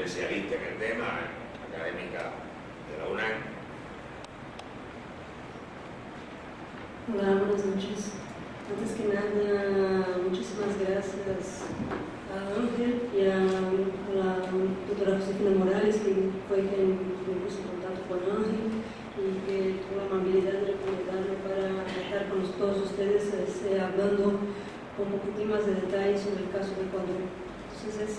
especialista en el tema, académica de la UNAM. Hola, buenas noches. Antes que nada, muchísimas gracias a Ángel y a la doctora Josefina Morales, que fue quien me puso en contacto con Ángel y que tuvo la amabilidad de recomendarme para estar con todos ustedes hablando con un poquitín más de detalle sobre el caso de Ecuador. Entonces,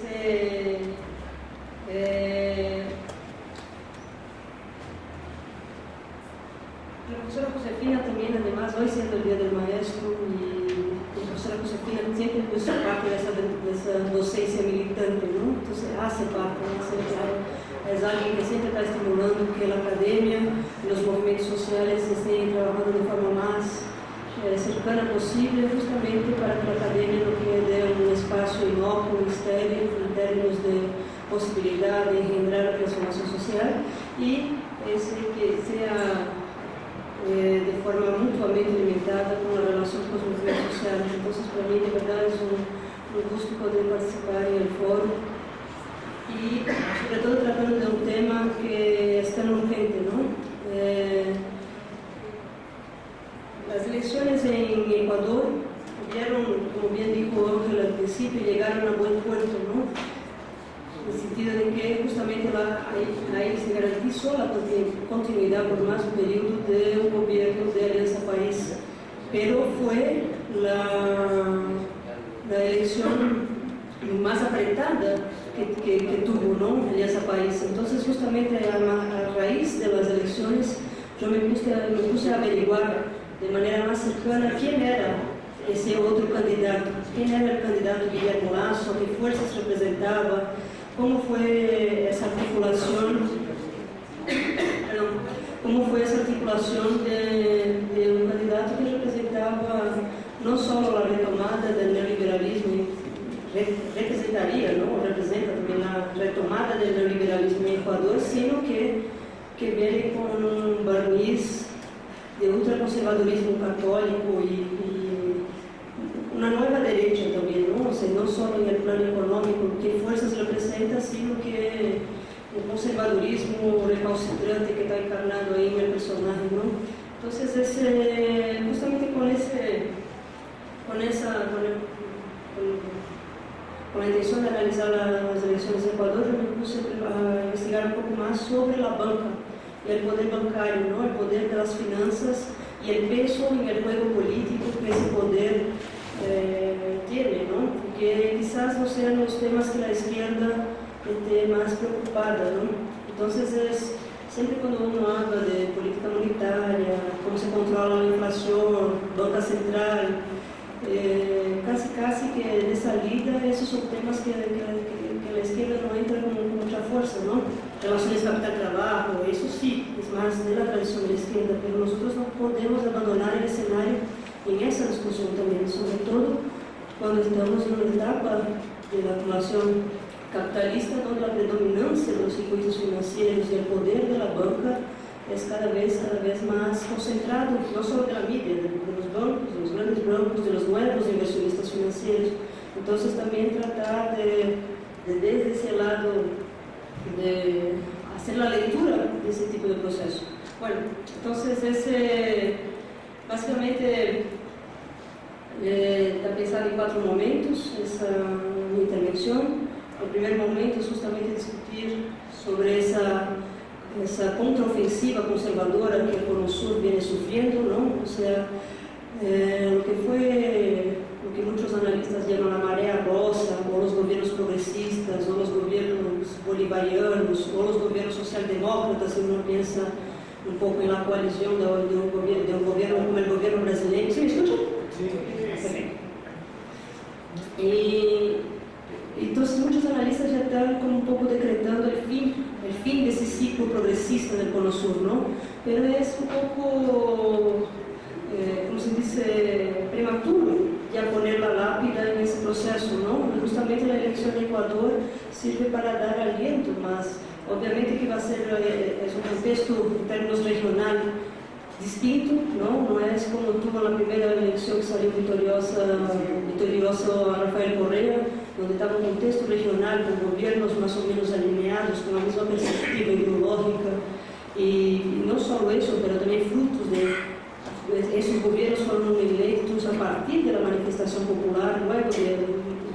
la profesora Josefina también, además, hoy siendo el Día del Maestro, y la profesora Josefina siempre puso parte de esa docencia militante, ¿no? Entonces hace parte, es alguien que siempre está estimulando que la academia y los movimientos sociales estén trabajando de forma más cercana posible, justamente para que la academia no quede un espacio inocuo, estéril, en términos de posibilidad de generar transformación social, y que sea de forma mutuamente limitada con la relación con los movimientos sociales. Entonces, para mí, de verdad, es un gusto poder participar en el foro y, sobre todo, tratando de un tema que es tan urgente, ¿no? Las elecciones en Ecuador tuvieron, como bien dijo Ángel al principio, llegaron a buen puerto, ¿no? En el sentido de que justamente ahí se garantizó la continuidad por más un periodo de un gobierno de Alianza País, pero fue la elección más apretada que tuvo, ¿no? Alianza País. Entonces, justamente a raíz de las elecciones, yo me puse a averiguar de manera más cercana quién era ese otro candidato, quién era el candidato Guillermo Lasso, qué fuerzas representaba, cómo fue esa articulación, de un candidato que representaba no solo la retomada del neoliberalismo, representaría, ¿no? Representa también la retomada del neoliberalismo en Ecuador, sino que viene con un barniz de ultraconservadurismo católico y una nueva derecha también, ¿no? O sea, no solo en el plano económico, qué fuerzas representa, sino que el conservadurismo recalcitrante que está encarnado ahí en el personaje, ¿no? Entonces, justamente con la intención de analizar las elecciones de Ecuador, yo me puse a investigar un poco más sobre la banca y el poder bancario, ¿no? El poder de las finanzas y el peso en el juego político que ese poder tiene, ¿no? Porque quizás no sean los temas que la izquierda esté más preocupada, ¿no? Entonces, siempre cuando uno habla de política monetaria, cómo se controla la inflación, banca central, casi que de salida, esos son temas que la izquierda no entra con mucha fuerza, ¿no? Relaciones capital-trabajo, eso sí, es más de la tradición de la izquierda, pero nosotros no podemos abandonar el escenario en esa discusión también, sobre todo cuando estamos en una etapa de la acumulación capitalista, donde la predominancia de los circuitos financieros y el poder de la banca es cada vez más concentrado, no solo de la media, de los bancos, de los grandes bancos, de los nuevos inversionistas financieros. Entonces, también tratar de desde ese lado, de hacer la lectura de ese tipo de proceso. Bueno, entonces, básicamente, está pensado en 4 momentos esa intervención. El primer momento es justamente discutir sobre esa contraofensiva conservadora que el Cono Sur viene sufriendo, ¿no? O sea, lo que muchos analistas llaman la marea rosa, o los gobiernos progresistas, o los gobiernos bolivarianos, o los gobiernos socialdemócratas, si uno piensa un poco en la coalición de un gobierno como el gobierno brasileño. ¿Sí me escuchan? Sí. Y entonces muchos analistas ya están como un poco decretando el fin de ese ciclo progresista del Cono Sur, ¿no? Pero es un poco, como se dice, prematuro ya poner la lápida en ese proceso, ¿no? Justamente la elección de Ecuador sirve para dar aliento, mas obviamente que va a ser es un contexto en términos regional distinto, ¿no? No es como tuvo la primera elección que salió victorioso a Rafael Correa, donde estaba un contexto regional con gobiernos más o menos alineados, con la misma perspectiva ideológica, y no solo eso, pero también frutos de esos gobiernos fueron electos a partir de la manifestación popular, luego de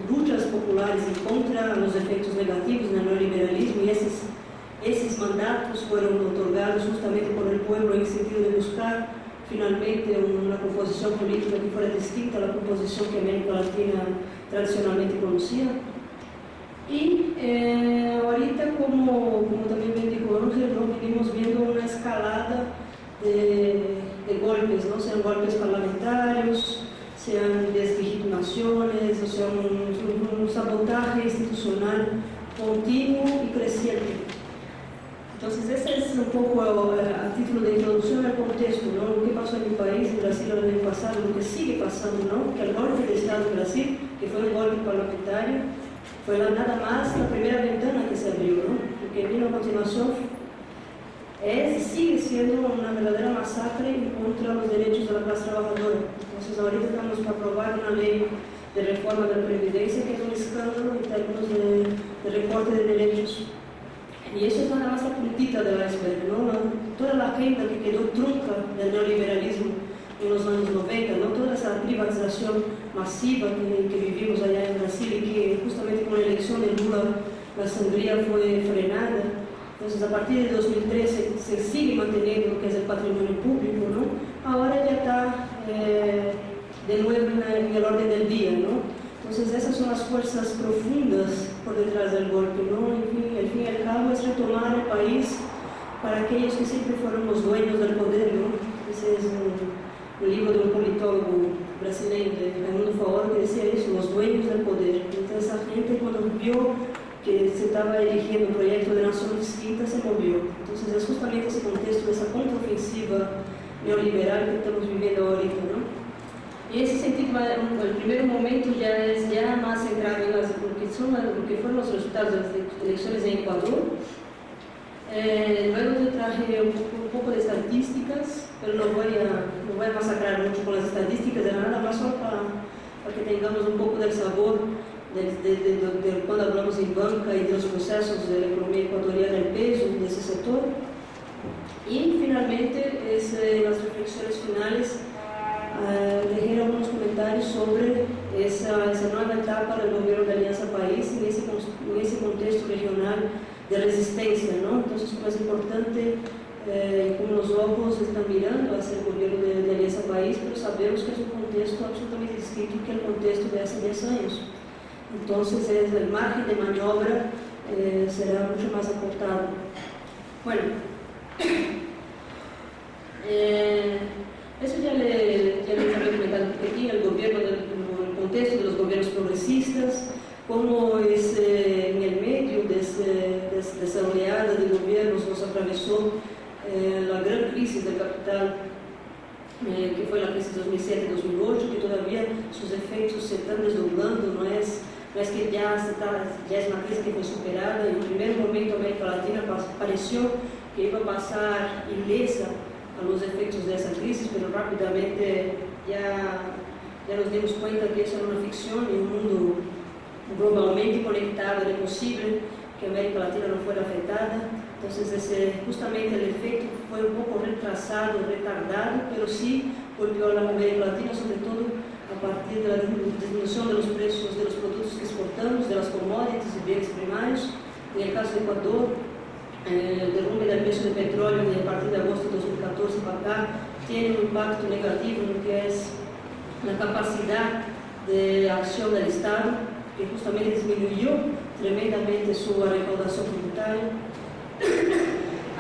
luchas populares en contra de los efectos negativos del neoliberalismo, y esos mandatos fueron otorgados justamente por el pueblo en el sentido de buscar finalmente una composición política que fuera distinta a la composición que América Latina tradicionalmente conocía. Y ahorita, como también bien dijo Ángel, ¿no? Venimos viendo una escalada de golpes, ¿no? Sean golpes parlamentarios, sean deslegitimaciones, o sea, un sabotaje institucional continuo y creciente. Entonces, ese es un poco a título de introducción al contexto, ¿no? Lo que pasó en mi país, en Brasil, el año pasado, lo que sigue pasando, ¿no? Que el golpe de Estado en Brasil, que fue un golpe parlamentario, fue nada más la primera ventana que se abrió, ¿no? Lo que vino a continuación sigue siendo una verdadera masacre contra los derechos de la clase trabajadora. Entonces, ahorita estamos para aprobar una ley de reforma de la Previdencia que es un escándalo en términos de recorte de derechos. Y eso es nada más la puntita del iceberg, ¿no? Toda la agenda que quedó trunca del neoliberalismo en los años 90, ¿no? Toda esa privatización masiva que vivimos allá en Brasil y que justamente con la elección de Lula la sangría fue frenada. Entonces, a partir de 2013 se sigue manteniendo lo que es el patrimonio público, ¿no? Ahora ya está de nuevo en el orden del día, ¿no? Entonces, esas son las fuerzas profundas por detrás del golpe, ¿no? En fin, al fin y al cabo es retomar el país para aquellos que siempre fueron los dueños del poder, ¿no? Ese es un libro de un politólogo brasileño, de Raimundo Faoro, que decía eso, los dueños del poder. Entonces, esa gente cuando vio que se estaba eligiendo un proyecto de nación distinta, se movió. Entonces, es justamente ese contexto de esa contraofensiva neoliberal que estamos viviendo ahorita, ¿no? Y en ese sentido, el primer momento ya es más centrado en lo que fueron los resultados de las elecciones en Ecuador. Luego te traje un poco de estadísticas, pero no voy a masacrar mucho con las estadísticas, era nada más solo para que tengamos un poco del sabor de cuando hablamos en banca y de los procesos de la economía ecuatoriana, el peso de ese sector. Y finalmente, las reflexiones finales, leer algunos comentarios sobre esa nueva etapa del gobierno de Alianza País en ese contexto regional de resistencia, ¿no? Entonces, como es importante, como los ojos están mirando hacia el gobierno de Alianza País, pero sabemos que es un contexto absolutamente distinto que el contexto de hace 10 años. Entonces, el margen de maniobra será mucho más acortado. Bueno, eso ya les había comentado aquí, el contexto de los gobiernos progresistas, cómo en el medio de esa oleada de gobiernos nos atravesó la gran crisis del capital, que fue la crisis 2007-2008, que todavía sus efectos se están desdoblando, no es que ya es una crisis que fue superada. En un primer momento América Latina pareció que iba a pasar ilesa a los efectos de esa crisis, pero rápidamente ya nos dimos cuenta que eso era una ficción y un mundo globalmente conectado, era posible que América Latina no fuera afectada. Entonces, justamente el efecto fue un poco retrasado, retardado, pero sí golpeó a la América Latina, sobre todo a partir de la disminución de los precios de los productos que exportamos, de las commodities y bienes primarios. En el caso de Ecuador, el derrumbe del precio del petróleo a partir de agosto de 2014 para acá tiene un impacto negativo en lo que es la capacidad de acción del Estado, que justamente disminuyó tremendamente su recaudación tributaria.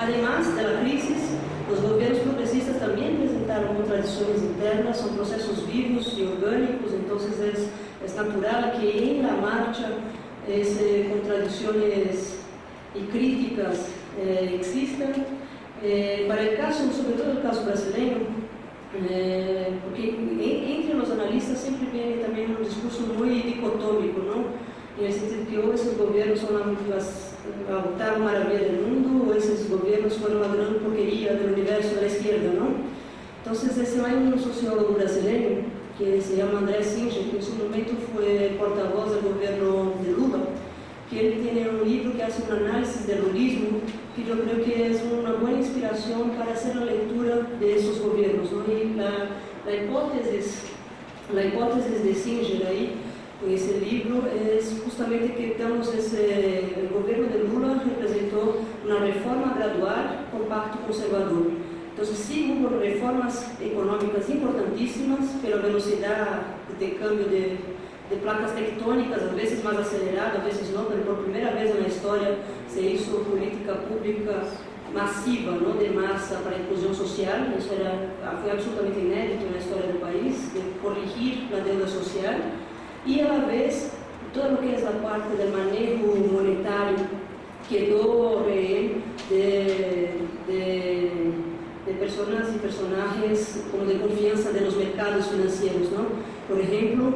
Además de la crisis, los gobiernos progresistas también presentaron contradicciones internas, son procesos vivos y orgánicos, entonces es natural que en la marcha contradicciones y críticas existan. Para el caso, sobre todo el caso brasileño, porque entre los analistas siempre viene también un discurso muy dicotómico, ¿no? En el sentido que o esos gobiernos son la octava maravilla del mundo, o esos gobiernos fueron la gran porquería del universo de la izquierda, ¿no? Entonces, hay un sociólogo brasileño que se llama André Singer, que en su momento fue portavoz del gobierno de Lula, que él tiene un libro que hace un análisis del lulismo, que yo creo que es una buena inspiración para hacer la lectura de esos gobiernos, ¿no? Y la hipótesis de Singer ahí, en ese libro, es justamente que el gobierno de Lula representó una reforma gradual con pacto conservador. Entonces sí hubo reformas económicas importantísimas, pero a velocidad de cambio de placas tectónicas, a veces más acelerada, a veces no, pero por primera vez en la historia se hizo política pública masiva, ¿no? De masa para inclusión social. Eso fue absolutamente inédito en la historia del país, de corregir la deuda social, y a la vez todo lo que es la parte del manejo monetario quedó rehén de personas y personajes como de confianza de los mercados financieros, ¿no? Por ejemplo,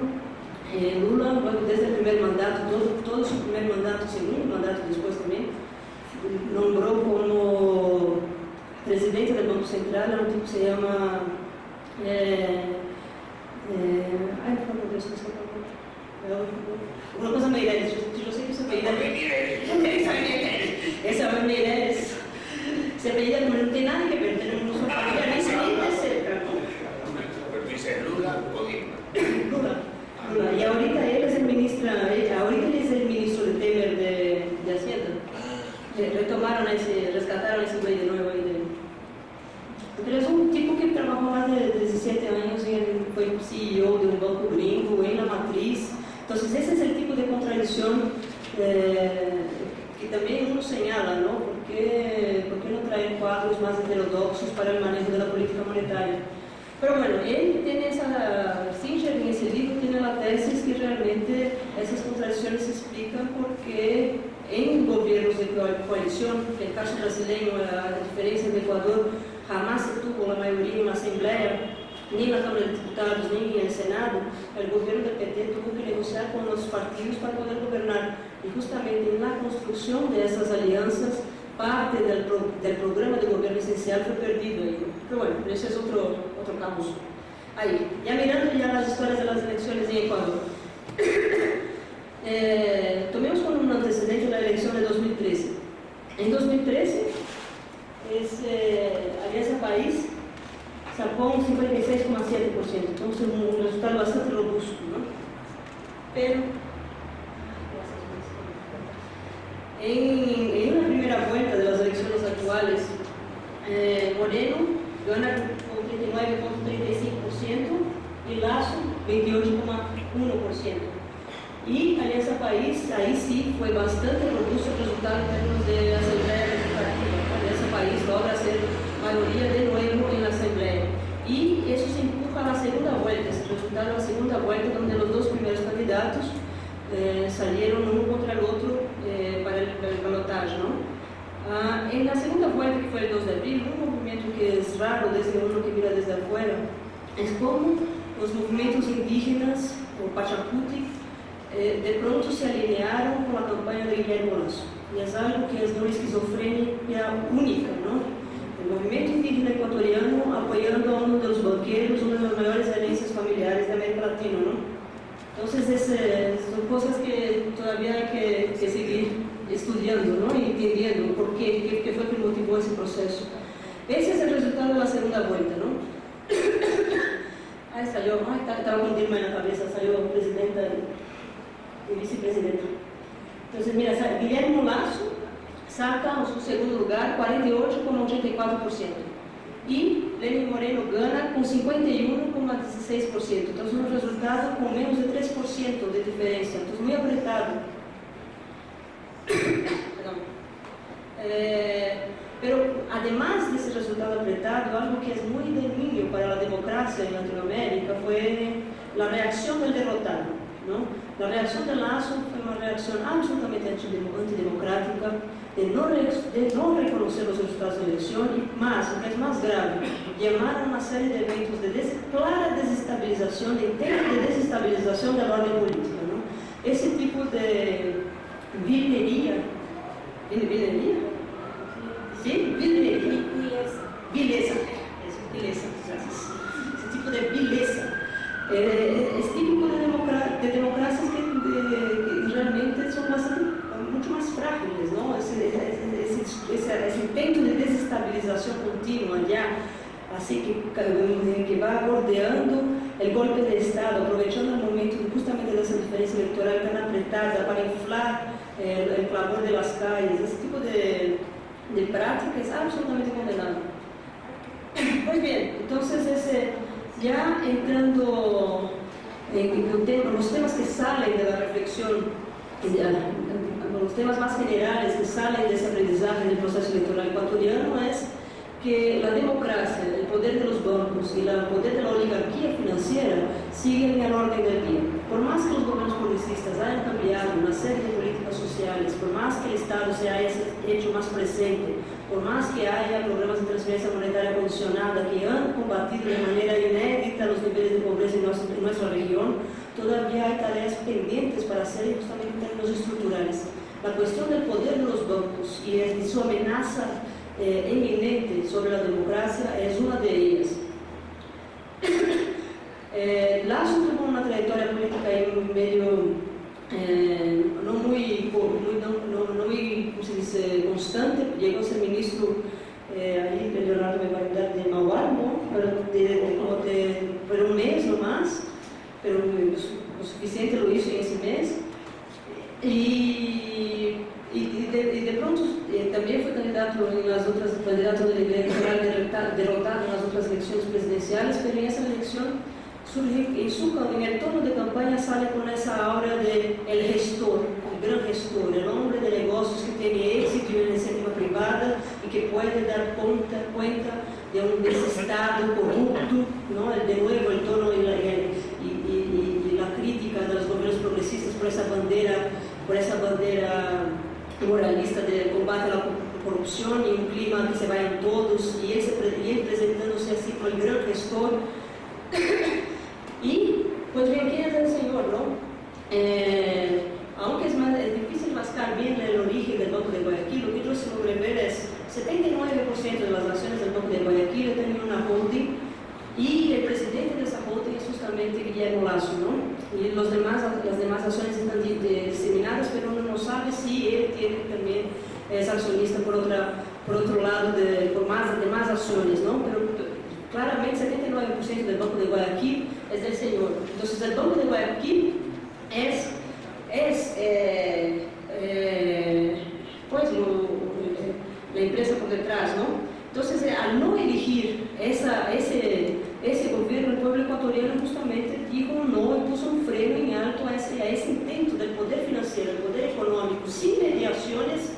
Lula, desde el primer mandato, todo su primer mandato, segundo mandato después también, nombró como presidente del Banco Central a un tipo que se llama por favor, Deus, una cosa Meirelles, yo sé que se apellida esa Meirelles se apellida, no tiene nada que ver, tenemos una familia ni de cerca, ¿no? Pero dice Lula o Dilma. Lula. Y ahorita él es el ministro de Temer de Hacienda. Rescataron ese güey de nuevo ahí. Pero es un tipo que trabajó más de 17 años y él fue CEO de un banco gringo en la matriz. Entonces ese es el tipo de contradicción que también uno señala, ¿no? ¿Por qué no traer cuadros más heterodoxos para el manejo de la política monetaria? Pero bueno, él tiene Singer en ese libro tiene la tesis que realmente esas contradicciones se explican porque en gobiernos de coalición, en el caso brasileño, a diferencia del Ecuador, jamás se tuvo la mayoría en la Asamblea, ni en la Cámara de Diputados, ni en el Senado. El gobierno del PT tuvo que negociar con los partidos para poder gobernar. Y justamente en la construcción de esas alianzas, parte del programa de gobierno esencial fue perdido ahí. Pero bueno, ese es otro campus. Ahí, ya mirando ya las historias de las elecciones en Ecuador. Tomemos como un antecedente la elección de 2013. En 2013, Alianza País sacó un 56,7%, entonces un resultado bastante robusto, ¿no? Pero en una primera vuelta de las elecciones actuales, Moreno gana con 39,35% y Lasso 28,1%. Y Alianza País, ahí sí fue bastante robusto el resultado en términos de Asamblea Legislativa. Alianza País logra ser mayoría de nuevo en la Asamblea. Y eso se empuja a la segunda vuelta, ese resultado a la segunda vuelta, donde los dos primeros candidatos salieron uno contra el otro para el balotaje, ¿no? En la segunda vuelta, que fue el 2 de abril, un movimiento que es raro desde uno que mira desde afuera, es como los movimientos indígenas, o Pachacuti, de pronto se alinearon con la campaña de Guillermo Lasso. Y es algo que es de una esquizofrenia única, ¿no? El movimiento indígena ecuatoriano apoyando a uno de los banqueros, una de las mayores herencias familiares de América Latina, ¿no? Entonces son cosas que todavía hay que seguir estudiando, ¿no? Y entendiendo por qué fue que motivó ese proceso. Ese es el resultado de la segunda vuelta, ¿no? Ahí salió, estaba con Dilma en la cabeza, salió presidenta y vicepresidenta. Entonces, mira, Guillermo Lasso saca en su segundo lugar 48,84%. Y Lenín Moreno gana con 51,16%. Entonces, un resultado con menos de 3% de diferencia. Entonces, muy apretado. Pero, además de ese resultado apretado, algo que es muy dañino para la democracia en Latinoamérica fue la reacción del derrotado, ¿no? La reacción de Lasso fue una reacción absolutamente antidemocrática, de no reconocer los resultados de la elección y más, lo que es más grave, llamar a una serie de eventos de clara desestabilización, de intento de desestabilización de la orden política, ¿no? Ese tipo de vilería, ¿sí? Vileza, gracias. Ese tipo de vileza Es típico de democracias que realmente son mucho más frágiles, ¿no? Ese intento de desestabilización continua ya, así que va bordeando el golpe de Estado, aprovechando el momento justamente de esa diferencia electoral tan apretada para inflar el clamor de las calles. Ese tipo de práctica es absolutamente condenable. Pues bien, entonces ya entrando en los temas que salen de la reflexión, los temas más generales que salen de ese aprendizaje del proceso electoral ecuatoriano es que la democracia, el poder de los bancos y el poder de la oligarquía financiera siguen en el orden del día. Por más que los gobiernos progresistas hayan cambiado una serie de políticas sociales, por más que el Estado se haya hecho más presente, por más que haya programas de transferencia monetaria condicionada que han combatido de manera inédita los niveles de pobreza en nuestra región, todavía hay tareas pendientes para hacer justamente en términos estructurales. La cuestión del poder de los bancos y de su amenaza eminente sobre la democracia es una de ellas. Lasso tuvo una trayectoria política medio no muy ¿cómo se dice?, constante. Llegó a ser ministro ahí, Leonardo me va a dar de Mauá, ¿no? Pero un mes no más, pero lo suficiente lo hizo en ese mes. Y de pronto también fue candidato de la derrotado en las otras elecciones presidenciales, pero en esa elección surge en el tono de campaña sale con esa aura de el gestor, el gran gestor, el hombre de negocios que tiene éxito en la iniciativa privada y que puede dar cuenta de ese Estado corrupto, ¿no? De nuevo el tono y la crítica de los gobiernos progresistas por esa bandera moralista del combate a la corrupción y un clima que se va en todos, y él presentándose así como el gran gestor. Y, pues bien, ¿quién es el señor, no? Aunque es difícil mascar bien el origen del Banco de Guayaquil, lo que yo se logré ver es 79% de las acciones del Banco de Guayaquil tienen una holding, y el presidente de esa holding es justamente Guillermo Lasso, ¿no? Y las demás acciones están diseminadas, pero uno no sabe si él también es accionista por otro lado de más acciones, ¿no? Pero claramente 79% del Banco de Guayaquil es del señor. Entonces el Banco de Guayaquil es la empresa por detrás, ¿no? Entonces, al no elegir ese gobierno, el pueblo ecuatoriano justamente dijo no y puso un freno en alto a ese intento del poder financiero, el poder económico, sin mediaciones,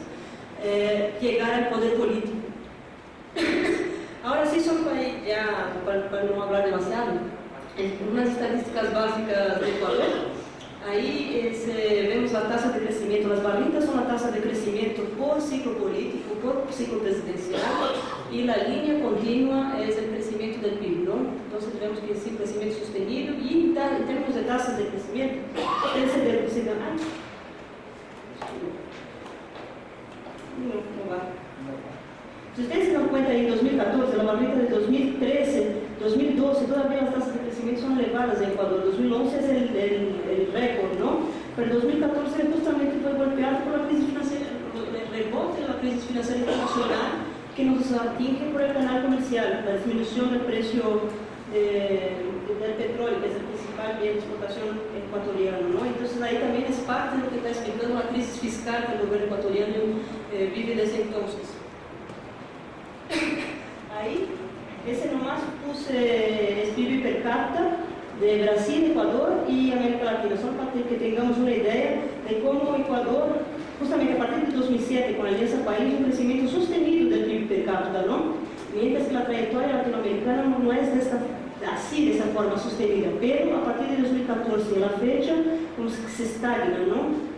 llegar al poder político. Ahora sí, solo para no hablar demasiado, unas estadísticas básicas de Ecuador. Ahí vemos la tasa de crecimiento. Las barritas son la tasa de crecimiento por ciclo político, por ciclo presidencial, y la línea continua es el crecimiento del PIB, ¿no? Entonces vemos que es un crecimiento sostenido, y en términos de tasas de crecimiento, no va. Si ustedes se dan cuenta, en 2014, la barrita de 2013, 2012, todavía las tasas de crecimiento son elevadas en Ecuador. 2011 es el récord, ¿no? Pero 2014 justamente fue golpeado por la crisis financiera, el rebote de la crisis financiera internacional, que nos atinge por el canal comercial, la disminución del precio del petróleo, que es el principal bien de exportación ecuatoriano, ¿no? Entonces ahí también es parte de lo que está explicando la crisis fiscal que el gobierno ecuatoriano vive desde entonces. Ahí, ese nomás puse es PIB per cápita de Brasil, Ecuador y América Latina, solo para que tengamos una idea de cómo Ecuador, justamente a partir de 2007, con la Alianza País, un crecimiento sostenido del PIB per cápita, ¿no? Mientras que la trayectoria latinoamericana no es así, de esa forma sostenida, pero a partir de 2014 a la fecha, como que se estagna, ¿no?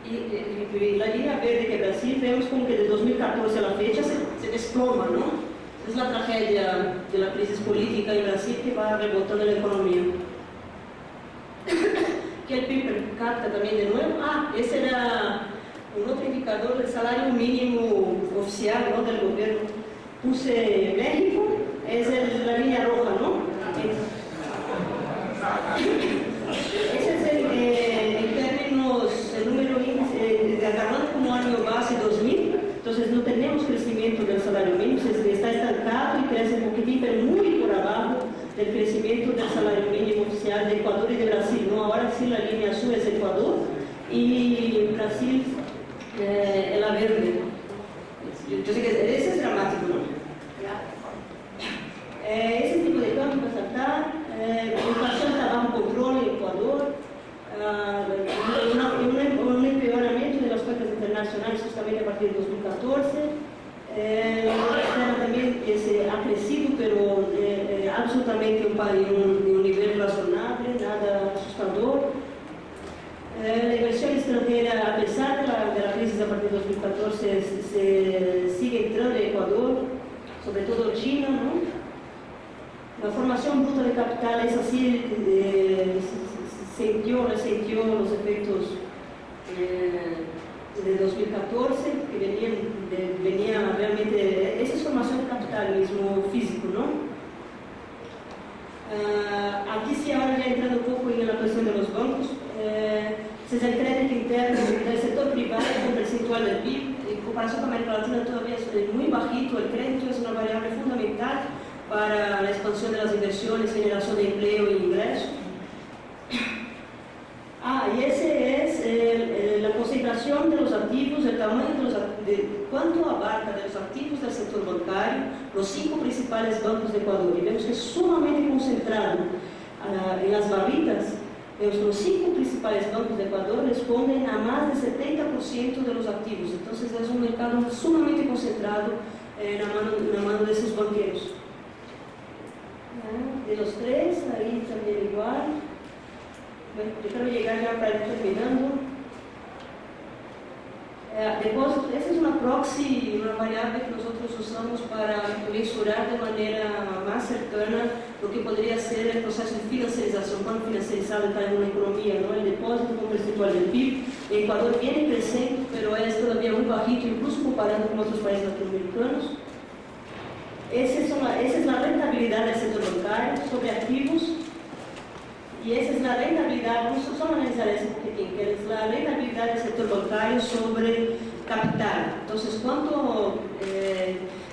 Y la línea verde que Brasil, vemos como que de 2014 a la fecha se desploma, ¿no? Es la tragedia de la crisis política en Brasil que va rebotando la economía. Que el PIB per cápita también de nuevo. Ese era un otro indicador del salario mínimo oficial, ¿no?, del gobierno. Puse México, es la línea roja, ¿no? crecimiento del salario mínimo, está estancado y crece un poquitín, pero muy por abajo del crecimiento del salario mínimo oficial de Ecuador y de Brasil, ¿no? Ahora sí la línea azul es Ecuador y Brasil la verde. Yo sé que ese es dramático, ¿no? Ese tipo de cambio va a saltar, la inflación está bajo control en Ecuador, un empeoramiento de las cuentas internacionales justamente a partir de 2014. La deuda externa también ha crecido, pero absolutamente en un nivel razonable, nada asustador. La inversión extranjera, a pesar de la crisis a partir de 2014, se sigue entrando en Ecuador, sobre todo China, ¿no? La formación bruta de capital es así, resintió los efectos de 2014, que venía realmente, esa es formación de capital mismo físico, ¿no? Aquí sí, ahora ya entrando un poco en la cuestión de los bancos, el crédito interno del sector privado es un percentual del PIB, en comparación con América Latina todavía es muy bajito, el crédito es una variable fundamental para la expansión de las inversiones, generación de empleo e ingresos. Y ese es la concentración de los activos, el tamaño de cuánto abarca de los activos del sector bancario, los 5 principales bancos de Ecuador. Y vemos que es sumamente concentrado en las barritas. Vemos que los 5 principales bancos de Ecuador responden a más del 70% de los activos. Entonces es un mercado sumamente concentrado en la mano de esos banqueros. De los 3, ahí también igual. Bueno, yo quiero llegar ya para ir terminando. Depósito, esa es una proxy, una variable que nosotros usamos para mensurar de manera más cercana lo que podría ser el proceso de financiarización, cuán financiarizado está en una economía, ¿no? El depósito como percentual del PIB. En Ecuador viene creciendo, pero es todavía muy bajito, incluso comparando con otros países latinoamericanos. Esa es la rentabilidad del sector bancario sobre activos. Y esa es la rentabilidad, vamos a analizar eso un poquitín, que es la rentabilidad del sector bancario sobre capital. Entonces,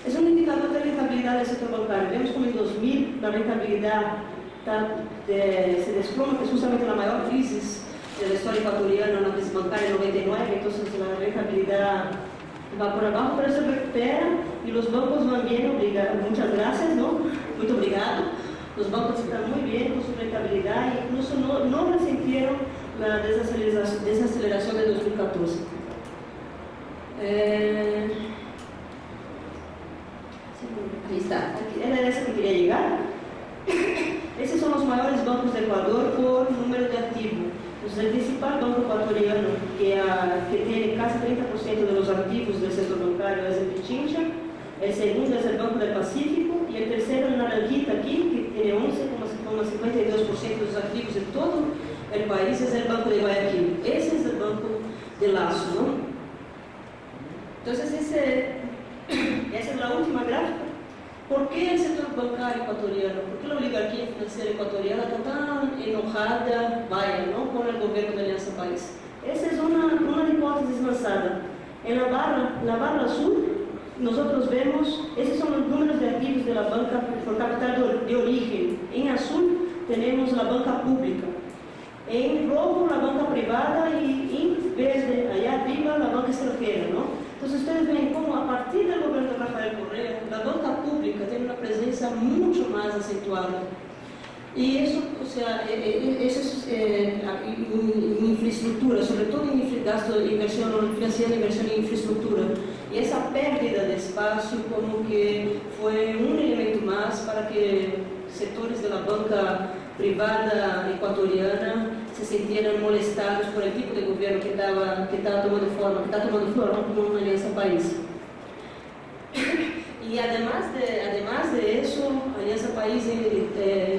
es un indicador de rentabilidad del sector bancario. Vemos como en 2000 la rentabilidad se desploma, que es justamente la mayor crisis de la historia ecuatoriana, la crisis bancaria en 99, entonces la rentabilidad va por abajo, pero se recupera y los bancos van bien, muchas gracias, ¿no? Muy obrigado. Los bancos están muy bien con su rentabilidad e incluso no resintieron la desaceleración de 2014. Ahí está, era esa que quería llegar. Esos son los mayores bancos de Ecuador por número de activos. Pues el principal banco ecuatoriano que tiene casi 30% de los activos del sector bancario es el Pichincha. El segundo es el Banco del Pacífico y el tercero, el naranjita aquí, que tiene 11,52% de los activos de todo el país, es el Banco de Guayaquil. Ese es el Banco de Lazo, ¿no? Entonces, esa es la última gráfica. ¿Por qué el sector bancario ecuatoriano? ¿Por qué la oligarquía financiera ecuatoriana está tan enojada, ¿no? Con el gobierno de Alianza País? Esa es una hipótesis lanzada. En la barra azul, nosotros vemos, esos son los números de activos de la banca por capital de origen. En azul tenemos la banca pública. En rojo la banca privada y en verde, allá arriba, la banca extranjera, ¿no? Entonces ustedes ven cómo a partir del gobierno de Rafael Correa, la banca pública tiene una presencia mucho más acentuada. Y eso, o sea, eso es infraestructura, sobre todo en gasto de inversión, financiando inversión en infraestructura. Y esa pérdida de espacio como que fue un elemento más para que sectores de la banca privada ecuatoriana se sintieran molestados por el tipo de gobierno que está tomando forma como una alianza país. Y además de eso, Alianza País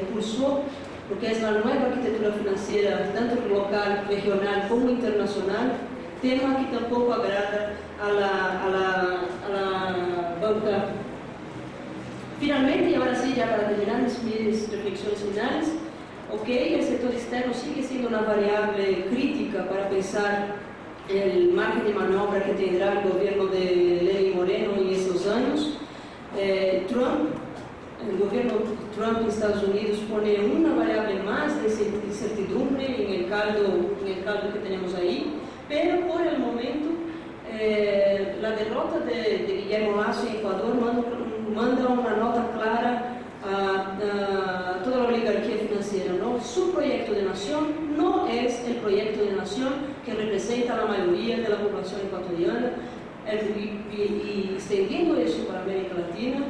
impulsó lo que es la nueva arquitectura financiera, tanto local, regional como internacional, tema que tampoco agrada a la banca. Finalmente, y ahora sí, ya para terminar mis reflexiones finales, el sector externo sigue siendo una variable crítica para pensar el margen de maniobra que tendrá el gobierno de Lenín Moreno en esos años. Trump, el gobierno Trump en Estados Unidos pone una variable más de incertidumbre en el caldo que tenemos ahí, pero por el momento la derrota de Guillermo Lasso en Ecuador manda una nota clara a toda la oligarquía financiera, ¿no? Su proyecto de nación no es el proyecto de nación que representa a la mayoría de la población ecuatoriana, y extendiendo eso para América Latina.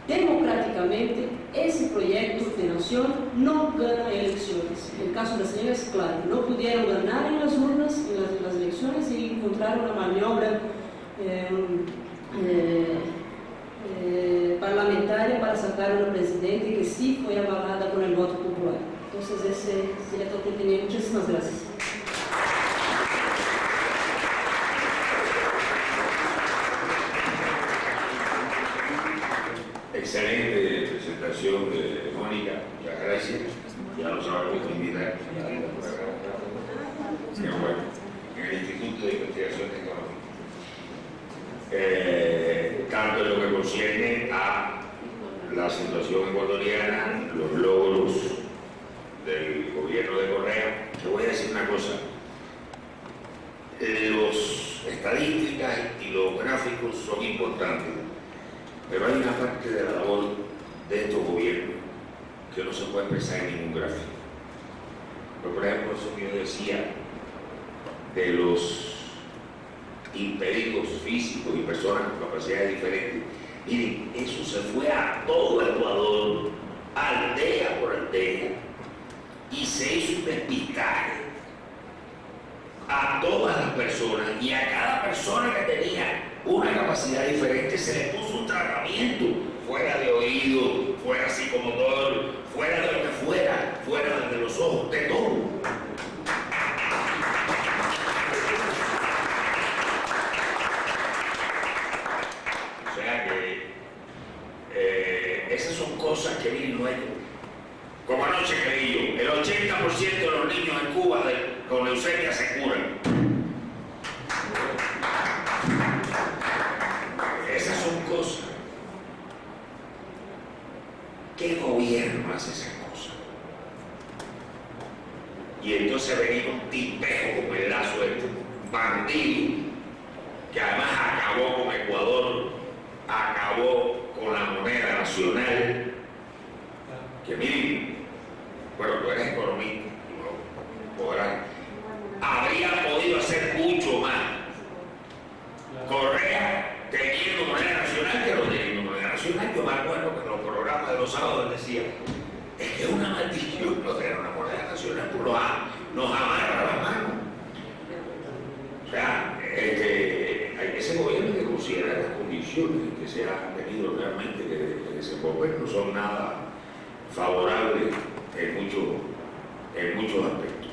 Democráticamente, ese proyecto de nación no gana elecciones. El caso de la señora es claro, no pudieron ganar en las urnas, en las elecciones, y encontraron una maniobra parlamentaria para sacar a una presidente que sí fue avalada con el voto popular. Entonces, ese sería todo que tenía. Muchísimas gracias. Excelente presentación de Mónica, muchas gracias. Ya lo sabemos que invitar en el Instituto de Investigación Económica. Tanto en lo que concierne a la situación ecuatoriana, los logros del gobierno de Correa. Te voy a decir una cosa. Los estadísticas y los gráficos son importantes, pero hay una parte de la labor de estos gobiernos que no se puede expresar en ningún gráfico. Por ejemplo, eso que yo decía de los impedidos físicos y personas con capacidades diferentes. Miren, eso se fue a todo Ecuador, aldea por aldea, y se hizo un despistaje a todas las personas, y a cada persona que tenía una capacidad diferente se le puso un tratamiento, fuera de oído, fuera psicomotor, fuera de lo que fuera, fuera de los ojos, de todo. O sea que esas son cosas que vienen luego. Como anoche creí yo, el 80% de los niños en Cuba con leucemia se curan. Esas son cosas. ¿Qué gobierno hace esas cosas? Y entonces venía un tipejo como el Lasso, este bandido, que además acabó con Ecuador, acabó con la moneda nacional. Que miren, bueno, tú eres economista, no podrás, habría podido hacer mucho más. Correa teniendo moneda nacional que no teniendo moneda nacional. Yo me acuerdo que en los programas de los sábados él decía, es que es una maldición no tener una moneda nacional, pues nos amarra la mano. O sea, ese gobierno que considera las condiciones en que se ha tenido realmente que desenvolver no son nada favorables en muchos aspectos.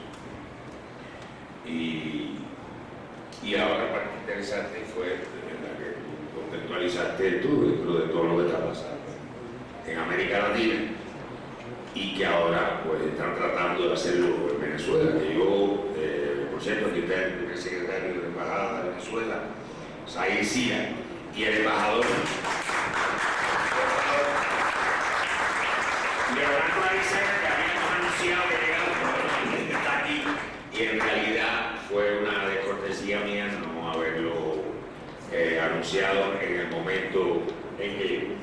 Y ahora, parte interesante fue la que contextualizaste tú dentro de todo lo que está pasando en América Latina, y que ahora pues están tratando de hacerlo en Venezuela, que yo, por cierto, aquí está el primer secretario de la Embajada de Venezuela, Zair Sina, y el embajador Leonardo Arizaga, que habíamos anunciado que llegaba, está aquí, y en realidad fue una descortesía mía no haberlo anunciado en el momento en que llegó.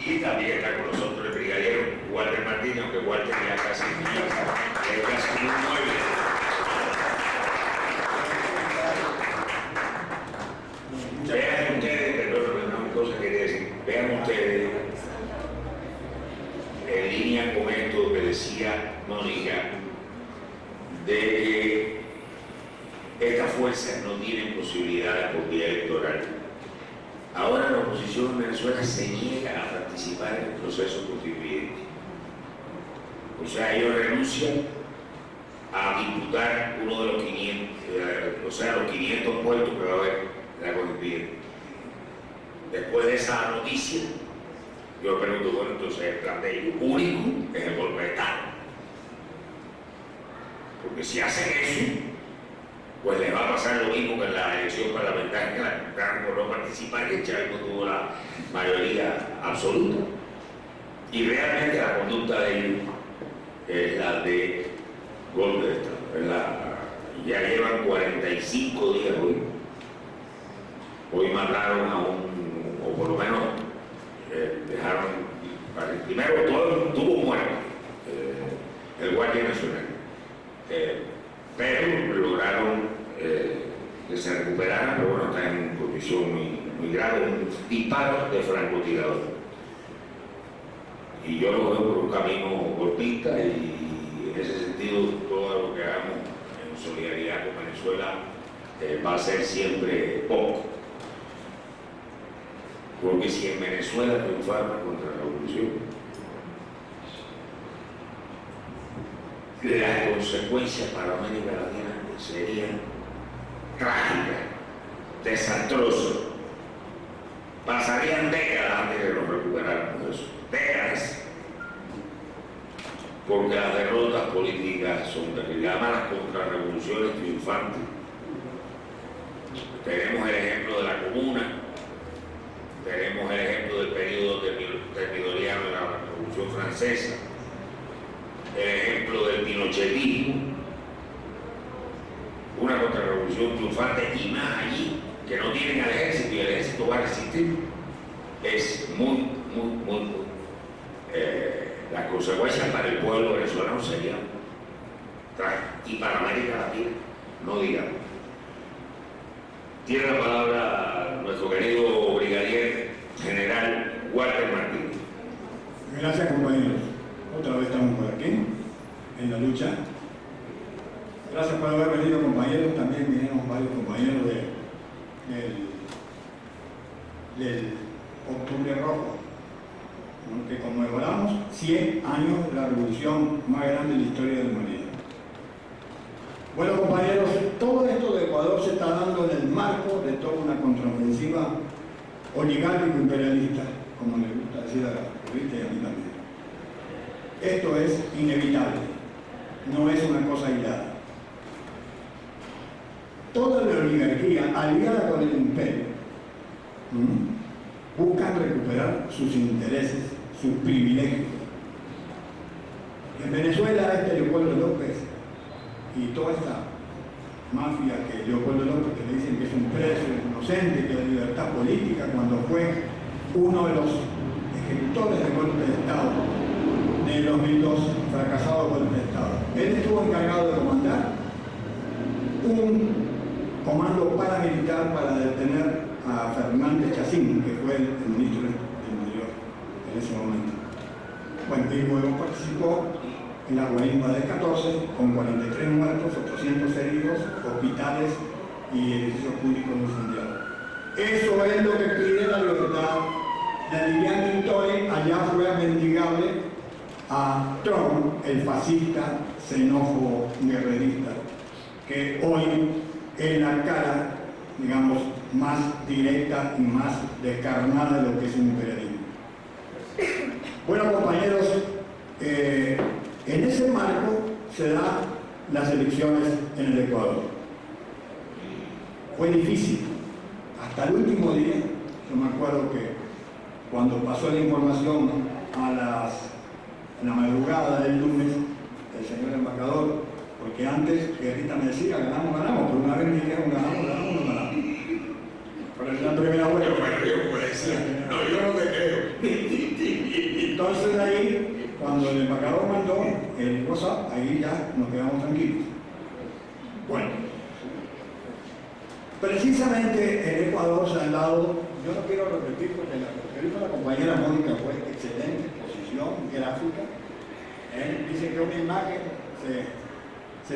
Y también está con nosotros el brigadiero Walter Martínez, aunque Walter ya casi un mueble. Vean ustedes, perdón, una cosa quería decir, vean ustedes en línea con esto que decía Mónica, de que estas fuerzas no tienen posibilidades por vía electoral. Ahora la oposición en Venezuela se niega a participar en el proceso constituyente. O sea, ellos renuncian a disputar uno de los 500, los 500 puestos que va a haber en la constituyente. Después de esa noticia, yo me pregunto, bueno, entonces el plan de ellos único es el golpe de Estado. Porque si hacen eso, pues le va a pasar lo mismo que en la elección parlamentaria, por no participar, que Chávez no tuvo la mayoría absoluta. Y realmente la conducta de ellos es la de golpe de Estado. Ya llevan 45 días hoy. Hoy mataron a o por lo menos dejaron, primero todo tuvo muerto, el Guardia Nacional, pero lograron que se recuperaran, pero bueno, están en condición muy grave, un disparo de francotirador. Y yo lo veo por un camino golpista y en ese sentido todo lo que hagamos en solidaridad con Venezuela va a ser siempre poco. Porque si en Venezuela triunfara contra la revolución, las consecuencias para América Latina serían trágicas, desastrosas. Pasarían décadas antes de que nos recuperáramos de eso. Décadas. Porque las derrotas políticas son terribles. Además, las contrarrevoluciones triunfantes. Tenemos el ejemplo de la Comuna. Tenemos el ejemplo del periodo termidoriano de la Revolución Francesa, el ejemplo del pinochetismo, una contrarrevolución triunfante y más allí, que no tienen al ejército y el ejército va a resistir, es muy las consecuencias para el pueblo venezolano serían trágicas y para América Latina, no digamos. Tiene la palabra nuestro querido brigadier general Walter Martínez. Gracias, compañeros. Otra vez estamos por aquí, en la lucha. Gracias por haber venido, compañeros. También vinieron varios compañeros del Octubre Rojo, que conmemoramos 100 años de la revolución más grande de la historia del Meridiano. Bueno, compañeros, todo esto de Ecuador se está dando en el marco de toda una contraofensiva oligárquico-imperialista, como le gusta decir a la revista y a mí también. Esto es inevitable, no es una cosa aislada. Toda la oligarquía aliada con el imperio buscan recuperar sus intereses, sus privilegios. En Venezuela, Leopoldo López y toda esta mafia que Leopoldo López, que le dicen que es un preso inocente, que es libertad política, cuando fue uno de los ejecutores del golpe de Estado del 2002, fracasado golpe de Estado. Él estuvo encargado de comandar un comando paramilitar para detener a Fernández Chacín, que fue el ministro del Interior en ese momento. Bueno, y luego participó en la guarimba del 14, con 43 muertos, 800 heridos, hospitales y edificios públicos incendiados. Eso es lo que pide la libertad. La Lilian Tintori allá fue a mendigarle a Trump, el fascista, xenófobo, guerrerista, que hoy es la cara, digamos, más directa y más descarnada de lo que es un imperialismo. Bueno, compañeros, en ese marco se dan las elecciones en el Ecuador. Fue difícil. Hasta el último día, yo me acuerdo que cuando pasó la información en la madrugada del lunes, el señor embajador, porque antes Guerrita me decía, ganamos, pero una vez me dijeron, ganamos, no ganamos. Pero en la primera vuelta, yo no te creo. Entonces ahí, cuando el embajador mandó el WhatsApp, ahí ya nos quedamos tranquilos. Bueno, precisamente en Ecuador se han dado, yo no quiero repetir porque lo que dijo la compañera Mónica fue excelente exposición gráfica. Él dice que una imagen se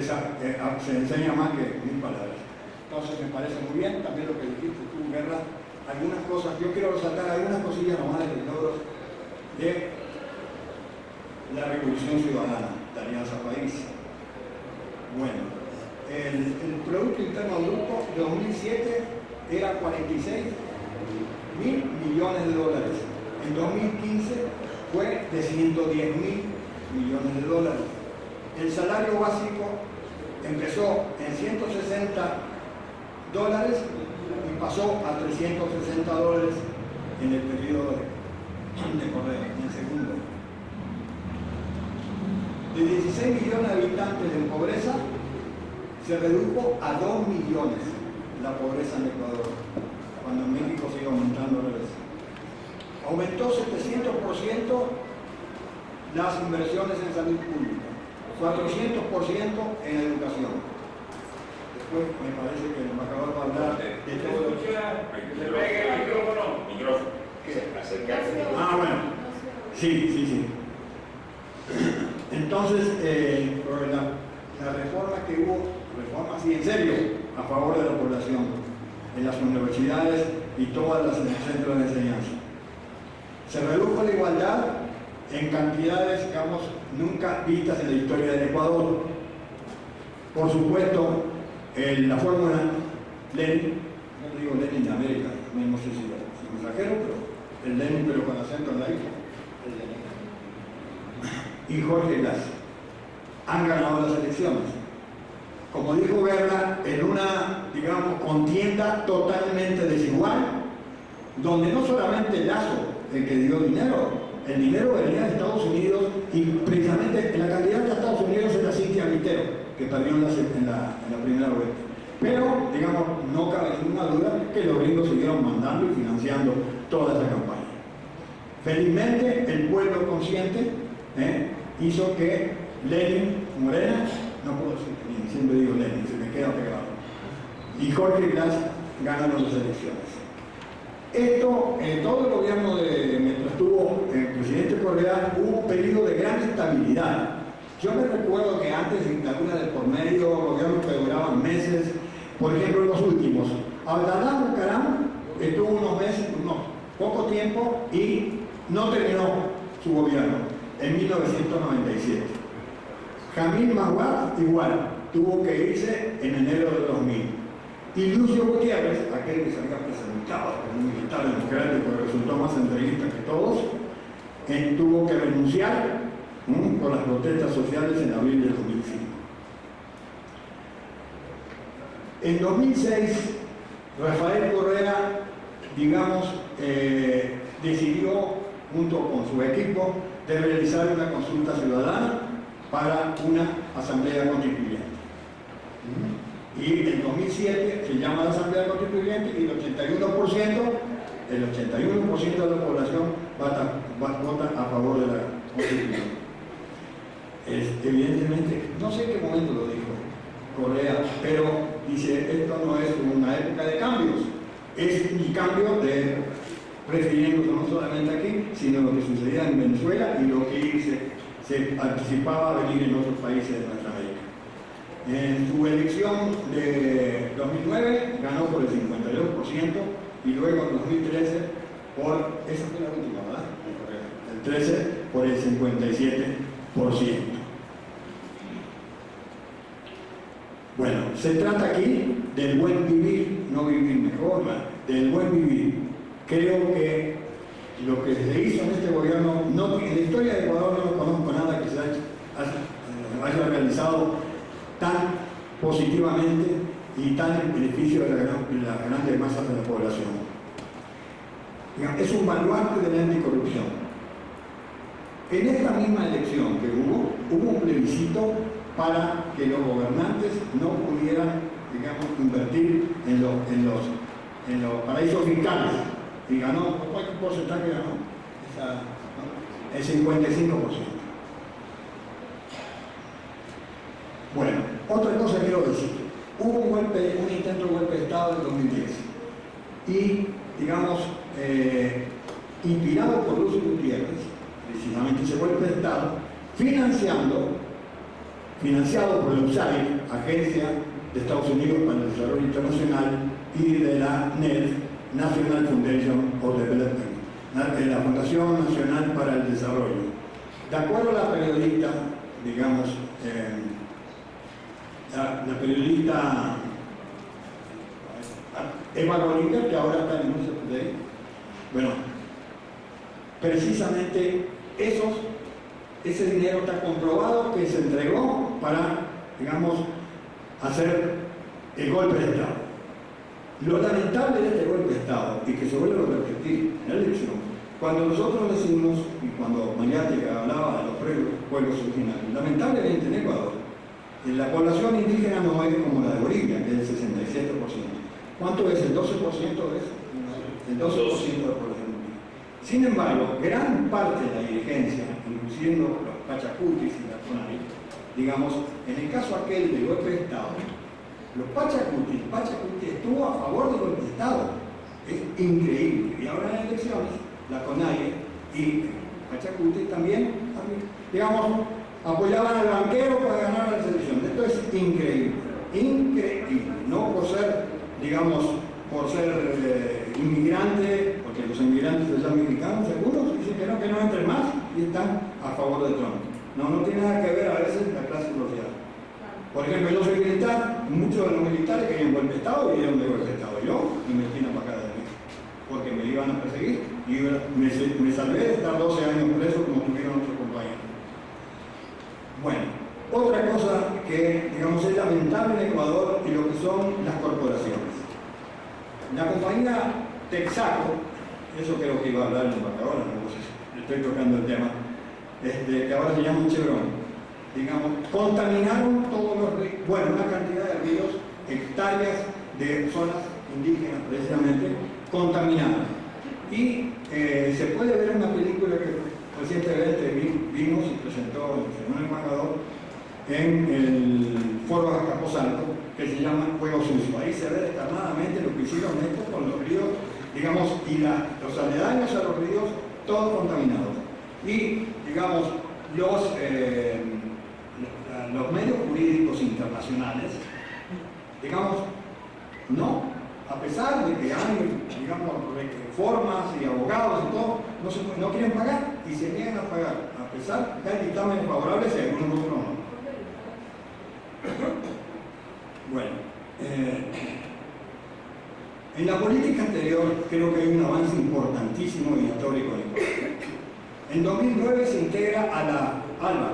enseña más que 1000 palabras. Entonces me parece muy bien también lo que dijiste tú, Guerra. Algunas cosas, yo quiero resaltar algunas cosillas nomás de los logros de la Revolución Ciudadana de Alianza País. Bueno, el Producto Interno Bruto de 2007 era 46.000 millones de dólares. En 2015 fue de 110.000 millones de dólares. El salario básico empezó en 160 dólares y pasó a 360 dólares en el periodo de Correa, en el segundo. De 16 millones de habitantes en pobreza, se redujo a 2 millones la pobreza en Ecuador, cuando en México sigue aumentando la vez. Aumentó 700% las inversiones en salud pública, 400% en educación. Después me parece que el embajador va a hablar de todo lo que... ¿Le pega el micrófono? Micrófono. Acercarse. Ah, bueno. Sí. Entonces, la reforma que hubo, reforma así en serio, a favor de la población, en las universidades y todos los centros de enseñanza. Se redujo la igualdad en cantidades, digamos, nunca vistas en la historia del Ecuador. Por supuesto, la fórmula Lenin, no digo Lenin de América, no sé si me exagero, pero el Lenin, pero con acento en la isla, y Jorge Glass han ganado las elecciones. Como dijo Guerra, en una, digamos, contienda totalmente desigual, donde no solamente Lazo el que dio dinero, el dinero venía de Estados Unidos y precisamente en la candidata a Estados Unidos era Cintia Vitero, que perdió en la primera vuelta. Pero, digamos, no cabe ninguna duda que los gringos siguieron mandando y financiando toda esa campaña. Felizmente, el pueblo consciente hizo que Lenin Morena, no puedo decir Lenin, siempre digo Lenin, se me queda pegado, y Jorge Glass ganan las elecciones. Esto, en todo el gobierno mientras estuvo el presidente Correa, hubo un periodo de gran estabilidad. Yo me recuerdo que antes, dictaduras de por medio, gobiernos que duraban meses, por ejemplo, los últimos. Abdalá Bucaram estuvo unos meses, poco tiempo, y no terminó su gobierno en 1997. Jamil Mahuad igual, tuvo que irse en enero de 2000. Y Lucio Gutiérrez, aquel que se había presentado como un militar democrático, que resultó más entreguista que todos, tuvo que renunciar por las protestas sociales en abril de 2005. En 2006, Rafael Correa, digamos, decidió, junto con su equipo, de realizar una consulta ciudadana para una asamblea constituyente. Y en 2007 se llama la asamblea constituyente y el 81% de la población vota a favor de la constitución. Evidentemente, no sé en qué momento lo dijo Correa, pero dice, esto no es una época de cambios, es un cambio de, refiriéndose no solamente aquí, sino lo que sucedía en Venezuela y lo que se anticipaba a venir en otros países de nuestra América. En su elección de 2009 ganó por el 52% y luego en 2013 esa fue la última, ¿verdad? El 13 por el 57%. Bueno, se trata aquí del buen vivir, no vivir mejor, del buen vivir. Creo que lo que se hizo en este gobierno, en la historia de Ecuador no conozco nada que se haya realizado tan positivamente y tan en beneficio de las grandes masas de la población. Es un baluarte de la anticorrupción. En esta misma elección que hubo un plebiscito para que los gobernantes no pudieran, digamos, invertir en los paraísos fiscales. Y ganó, ¿cuál porcentaje ganó? El 55%. Bueno, otra cosa quiero decir. Hubo un intento de golpe de Estado en 2010. Y, digamos, inspirado por Lucio Gutiérrez, precisamente ese golpe de Estado, financiado por el USAID, Agencia de Estados Unidos para el Desarrollo Internacional, y de la NED, National Foundation for Development, la Fundación Nacional para el Desarrollo. De acuerdo a la periodista, digamos, la periodista Eva Bolívar, que ahora está en News Today, bueno, precisamente ese dinero está comprobado que se entregó para, digamos, hacer el golpe de Estado. Lo lamentable de este golpe de Estado, y que se vuelve a repetir en la elección, cuando nosotros decimos, y cuando Mayate hablaba de los pueblos originarios, lamentablemente en Ecuador, la población indígena no es como la de Bolivia, que es el 67%. ¿Cuánto es el 12% de eso? El 12% de la población indígena. Sin embargo, gran parte de la dirigencia, incluyendo los pachacutis y la CONAI, digamos, en el caso aquel del golpe de Estado, los pachacutis estuvo a favor del golpe de Estado. Es increíble. Y ahora en las elecciones, la CONAI y pachacutis también, digamos, apoyaban al banquero para ganar la elección. Esto es increíble. Increíble. No por ser, digamos, por ser inmigrante, porque los inmigrantes de los mexicanos, algunos dicen que no entren más y están a favor de Trump. No tiene nada que ver a veces la clase social. Por ejemplo, yo soy militar, muchos de los militares querían golpe de Estado y dieron de golpe de Estado. Yo me metí en la embajada de México, porque me iban a perseguir y me salvé de estar 12 años preso como tuvieron otros compañeros. Bueno, otra cosa que, digamos, es lamentable en Ecuador y lo que son las corporaciones. La compañía Texaco, eso creo que iba a hablar en el embajador, no sé si estoy tocando el tema, que ahora se llama Chevron, digamos, contaminaron todos los ríos, bueno, una cantidad de ríos, hectáreas de zonas indígenas precisamente, contaminadas. Y se puede ver una película que recientemente vimos y presentó el embajador en el foro de Capozalco, que se llama Fuego Sucio. Ahí se ve descarnadamente lo que hicieron estos con los ríos, digamos, y los aledaños a los ríos, todos contaminados. Y, digamos, los medios jurídicos internacionales, digamos, no, a pesar de que hay, digamos, reformas y abogados y todo, no quieren pagar y se niegan a pagar, a pesar que hay dictámenes favorables y algunos otros no. Bueno, en la política exterior creo que hay un avance importantísimo y histórico en Ecuador. En 2009 se integra a la ALBA,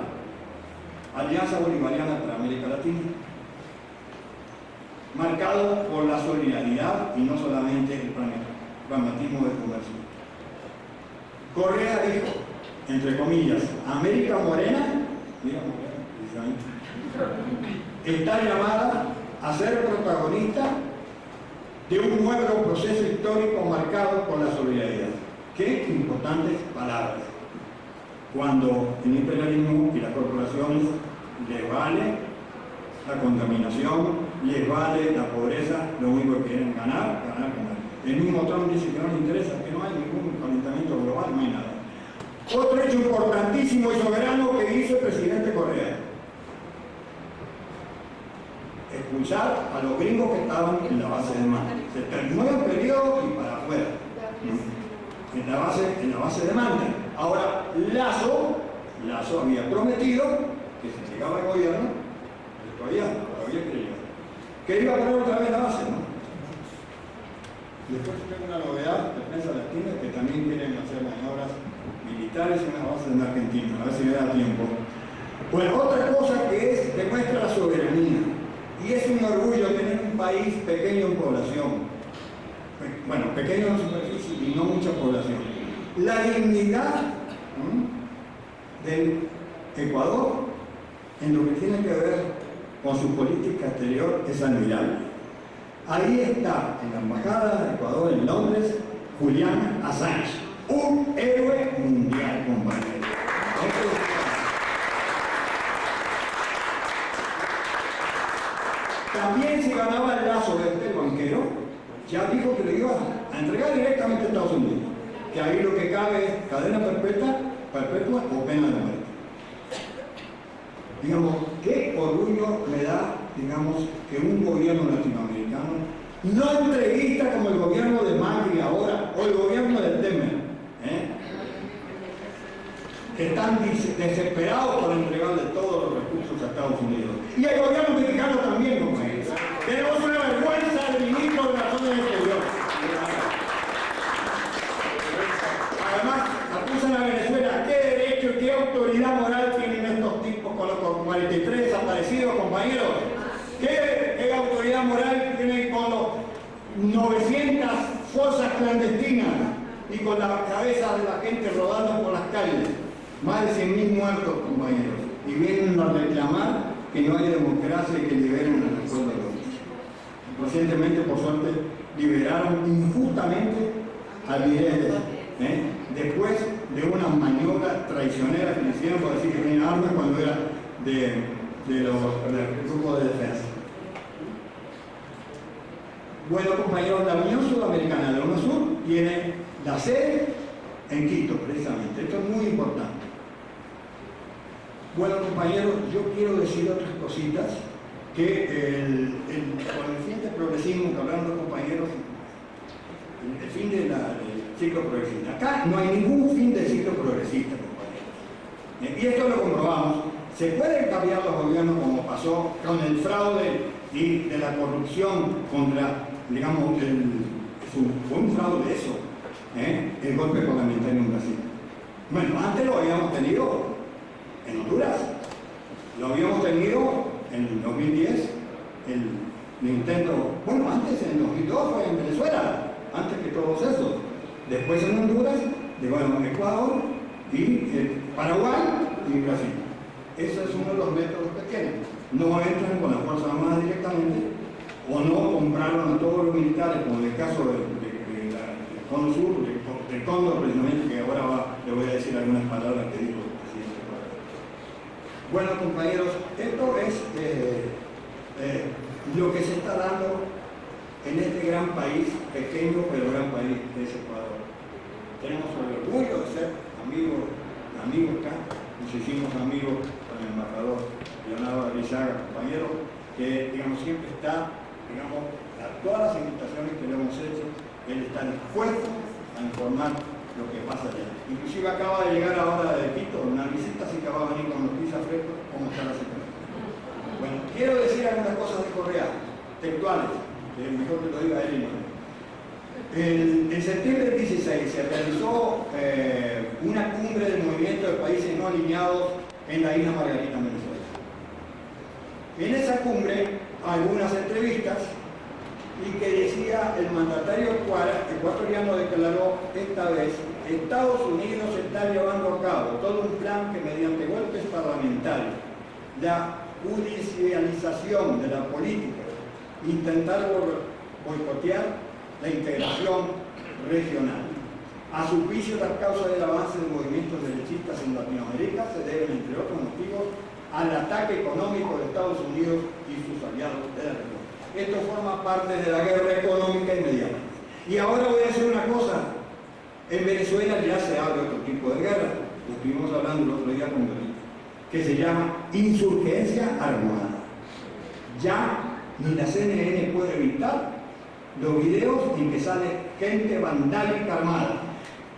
Alianza Bolivariana para América Latina, marcado por la solidaridad y no solamente el pragmatismo del comercio. Correa dijo, entre comillas, América Morena, mira, está llamada a ser protagonista de un nuevo proceso histórico marcado por la solidaridad. Qué importantes palabras. Cuando el imperialismo y las corporaciones les vale la contaminación, les vale la pobreza, lo único que quieren ganar. El mismo Trump dice que no le interesa, que no hay ningún calentamiento global, no hay nada. Otro hecho importantísimo y soberano que hizo el presidente Correa: expulsar a los gringos que estaban en la base de Manta. Se terminó el periodo y para afuera. En la base de Manta. Ahora, Lazo había prometido que si llegaba al gobierno, todavía creía, que iba a poner otra vez la base, ¿no? Después tengo una novedad, Defensa Latina, que también quieren hacer maniobras militares en las bases en Argentina, a ver si me da tiempo. Bueno, otra cosa que demuestra la soberanía, y es un orgullo tener un país pequeño en población, bueno, pequeño en superficie y no mucha población. La dignidad del Ecuador en lo que tiene que ver con su política exterior es admirable. Ahí está, en la Embajada de Ecuador en Londres, Julian Assange, un héroe mundial, compañero. También se ganaba el Lazo el banquero, ya dijo que lo iba a entregar directamente a Estados Unidos, que ahí lo que cabe es cadena perpetua o pena de muerte. Digamos, qué orgullo me da, digamos, que un gobierno latinoamericano no entrevista como el gobierno de Macri ahora, o el gobierno de Temer, que están desesperados por entregarle todos los recursos a Estados Unidos. Y el gobierno mexicano también, compañeros. Tenemos una vergüenza del ministro de Relaciones Exteriores. Además, acusan a Venezuela. ¿Qué derecho y qué autoridad moral tienen estos tipos con los 43 desaparecidos, compañeros? ¿Qué autoridad moral tiene con los 900 fosas clandestinas y con la cabeza de la gente rodando por las calles? Más de 100.000 muertos, compañeros. Y vienen a reclamar que no hay democracia y que liberen a los pueblos. Recientemente, por suerte, liberaron injustamente a Videla, después de una maniobra traicionera que le hicieron por decir que tenía armas cuando era del grupo de defensa. Bueno, compañeros, la Unión Sudamericana de la UNASUR tiene la sede en Quito, precisamente. Esto es muy importante. Bueno, compañeros, yo quiero decir otras cositas que con el fin del progresismo que hablaron los compañeros, el fin del ciclo progresista. Acá no hay ningún fin del ciclo progresista, compañeros. Y esto lo comprobamos. Se pueden cambiar los gobiernos como pasó con el fraude y de la corrupción contra, digamos, fue un fraude eso, el golpe parlamentario en Brasil. Bueno, antes lo habíamos tenido en Honduras, lo habíamos tenido en el 2010, el intento, bueno, antes en el 2002 fue en Venezuela, antes que todos esos, después en Honduras, después en Ecuador y Paraguay y Brasil. Ese es uno de los métodos que tienen. No entran con las Fuerzas Armadas directamente o no compraron a todos los militares, como en el caso del Cono Sur, del Cóndor precisamente, que ahora le voy a decir algunas palabras que dijo el presidente. Bueno, compañeros, esto es lo que se está dando en este gran país, pequeño pero gran país, que es Ecuador. Tenemos el orgullo de ser amigos acá, nos hicimos amigos con el embajador Leonardo Arrizaga, compañero, que digamos siempre está, digamos, a todas las invitaciones que le hemos hecho, él está dispuesto a informar lo que pasa allá. Inclusive acaba de llegar ahora de Quito, una visita, así que va a venir con noticias frescas cómo está la situación. Bueno, quiero decir algunas cosas de Correa, textuales, que es mejor que lo diga él y no. En septiembre del 16 se realizó una cumbre del movimiento de países no alineados en la isla Margarita, Venezuela. En esa cumbre, algunas entrevistas, y que decía el mandatario ecuatoriano declaró esta vez: Estados Unidos está llevando a cabo todo un plan que mediante golpes parlamentarios, la judicialización de la política, intentar boicotear la integración regional. A su juicio, las causas del avance de movimientos derechistas en Latinoamérica se deben, entre otros motivos, al ataque económico de Estados Unidos y sus aliados de la región. Esto forma parte de la guerra económica inmediata. Y ahora voy a decir una cosa. En Venezuela ya se habla de otro tipo de guerra. Lo estuvimos hablando el otro día con Benito, que se llama insurgencia armada. Ya ni la CNN puede evitar los videos en que sale gente vandálica armada.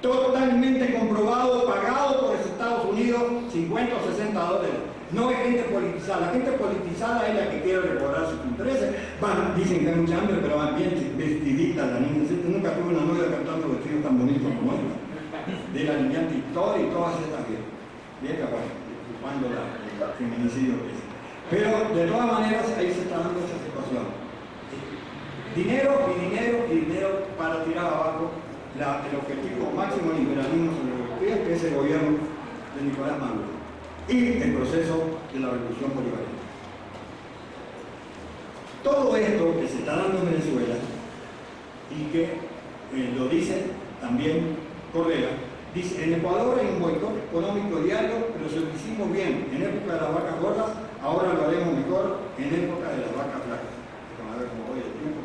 Totalmente comprobado, pagado por los Estados Unidos, 50 o 60 dólares. No es gente politizada. La gente politizada es la que quiere recobrar sus intereses. Dicen que hay mucha hambre, pero van bien vestiditas las niñas. Nunca tuve una novia con tantos vestidos tan bonitos como esta. De la niña TikTok y todas estas viejas, bueno, ocupando el feminicidio que es. Pero de todas maneras ahí se está dando esa situación. Dinero y dinero y dinero para tirar abajo el objetivo máximo de liberalismo sobre los europeos, que es el gobierno de Nicolás Maduro y el proceso de la revolución bolivariana. Todo esto que se está dando en Venezuela y que lo dice también Correa, dice: en Ecuador hay un boicot económico diario, pero si lo hicimos bien en época de las vacas gordas, ahora lo haremos mejor en época de las vacas flacas. A ver cómo voy el tiempo.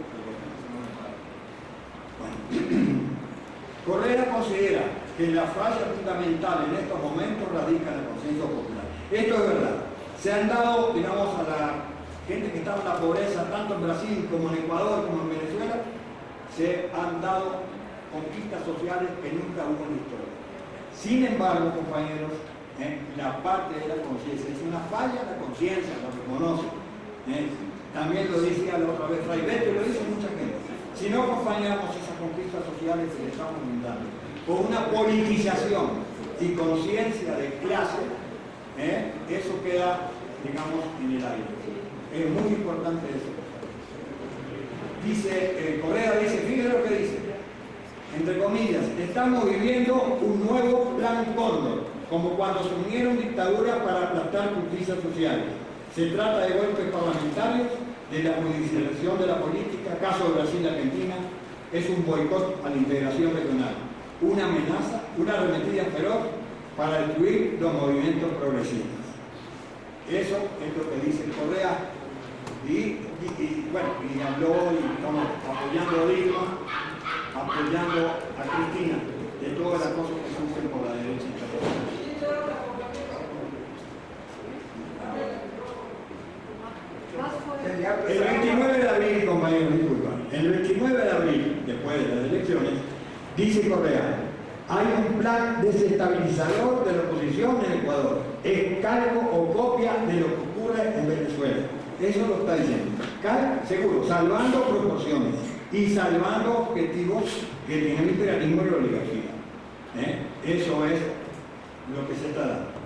Correa considera que la falla fundamental en estos momentos radica en el consenso popular. Esto es verdad. Se han dado, digamos, a la gente que estaba en la pobreza, tanto en Brasil como en Ecuador como en Venezuela, se han dado conquistas sociales que nunca hubo en la historia. Sin embargo, compañeros, la parte de la conciencia es una falla de la conciencia, lo reconoce. También lo decía la otra vez Fray Beto, y lo dice mucha gente. Si no acompañamos esas conquistas sociales que le estamos brindando con una politización y conciencia de clase, eso queda digamos, en el aire. Es muy importante eso. Dice, Correa dice, fíjense lo que dice, entre comillas, estamos viviendo un nuevo plan Cóndor, como cuando se unieron dictaduras para aplastar justicias sociales. Se trata de golpes parlamentarios, de la judicialización de la política, caso de Brasil y Argentina, es un boicot a la integración regional, una amenaza, una arremetida feroz para destruir los movimientos progresistas. Eso es lo que dice Correa y habló y estamos apoyando a Dilma, apoyando a Cristina, de todas las cosas que sufren por la derecha internacional. El 29 de abril, compañeros, disculpan, el 29 de abril, después de las elecciones, dice Correa, hay un plan desestabilizador de la oposición en Ecuador. Es calco o copia de lo que ocurre en Venezuela. Eso lo está diciendo. Seguro, salvando proporciones y salvando objetivos que tiene el imperialismo y la oligarquía. Eso es lo que se está dando.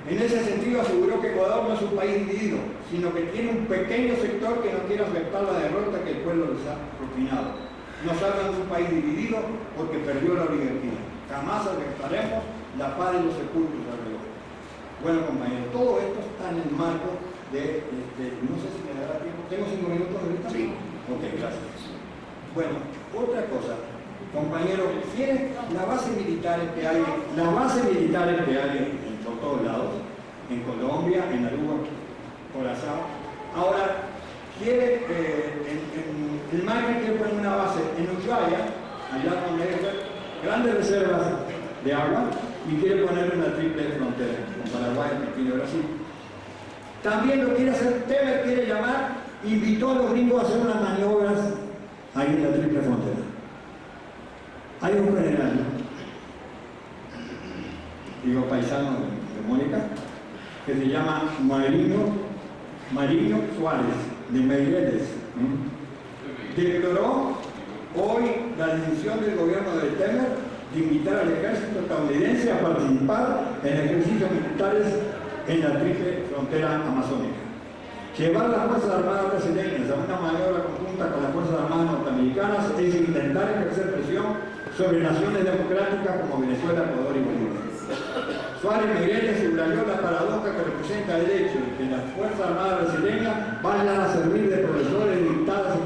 En ese sentido aseguró que Ecuador no es un país dividido, sino que tiene un pequeño sector que no quiere aceptar la derrota que el pueblo les ha propinado. Nos hablan de un país dividido porque perdió la oligarquía. Jamás aceptaremos la paz de los sepulcros alrededor. Bueno, compañeros, todo esto está en el marco de, no sé si me dará tiempo. ¿Tengo 5 minutos ahorita? Sí. Ok, gracias. Bueno, otra cosa, compañeros, ¿quieren las bases militares que hay? Las bases militares que hay por todos lados, en Colombia, en Aruba, Curazao. Ahora, quiere, el MAGRE quiere poner una base en Ushuaia, allá donde hay grandes reservas de agua, y quiere poner una triple frontera con Paraguay, Argentina y Brasil. También lo quiere hacer, Temer quiere llamar, invitó a los gringos a hacer unas maniobras ahí en la triple frontera. Hay un general, digo paisano de Mónica, que se llama Mariño Suárez, de Meireles. Declaró hoy la decisión del gobierno de Temer de invitar al ejército estadounidense a participar en ejercicios militares en la triple frontera amazónica. Llevar las Fuerzas Armadas brasileñas a una maniobra conjunta con las Fuerzas Armadas norteamericanas es intentar ejercer presión sobre naciones democráticas como Venezuela, Ecuador y Bolivia. Suárez Meireles subrayó la paradoja que representa el hecho de que las Fuerzas Armadas brasileñas vayan a servir de profesores dictados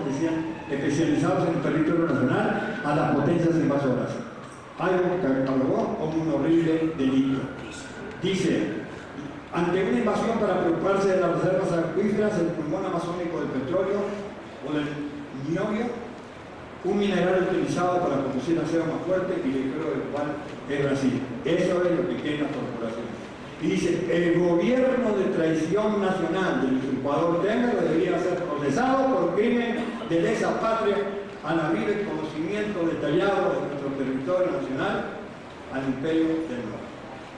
especializados en el territorio nacional a las potencias invasoras. Algo que catalogó como un horrible delito. Dice, ante una invasión para preocuparse de las reservas acuíferas, el pulmón amazónico del petróleo o del niobio, un mineral utilizado para producir acero más fuerte y ligero del cual es Brasil. Eso es lo que quieren las corporaciones. Y dice, el gobierno de traición nacional del usurpador Temer debería ser procesado por crimen de lesa patria al abrir el conocimiento detallado de nuestro territorio nacional al imperio del norte.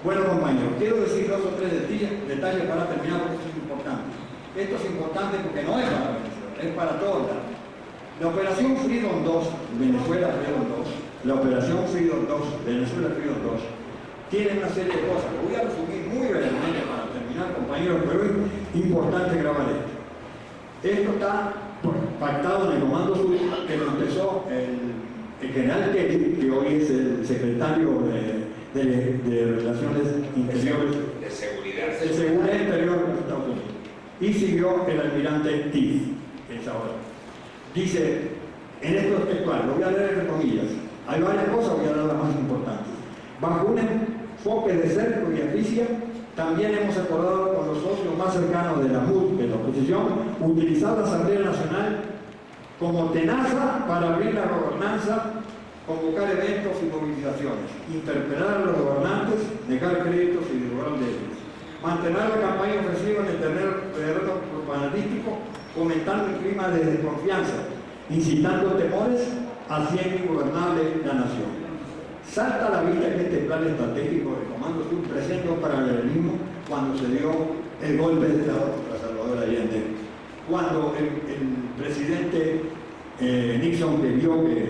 Bueno, compañeros, quiero decir 2 o 3 detalles para terminar porque esto es importante. Esto es importante porque no es para Venezuela, es para todos lados. La operación Freedom 2, Venezuela Freedom 2, la operación Freedom 2, Venezuela Freedom 2, tiene una serie de cosas. Lo voy a resumir muy brevemente para terminar, compañeros, pero es importante grabar esto. Esto está pactado en el Comando Sur, que lo empezó el general Kelly, que hoy es el secretario de Relaciones Interiores, de seguridad interior de los Estados Unidos, y siguió el almirante Tiff, que es ahora. Dice, en esto textual, lo voy a leer entre comillas, hay varias cosas, voy a dar las más importantes. Bajo un enfoque de cerco y asfixia, también hemos acordado con los socios más cercanos de la MUD, de la oposición, utilizar la Asamblea Nacional como tenaza para abrir la gobernanza, convocar eventos y movilizaciones, interpelar a los gobernantes, negar créditos y derrogar leyes, mantener la campaña ofensiva en el terreno propagandístico, fomentando un clima de desconfianza, incitando temores, haciendo ingobernable la nación. Salta a la vista que este plan estratégico del Comando Sur presenta un paralelismo cuando se dio el golpe de Estado contra Salvador Allende. Cuando el presidente Nixon, que vio que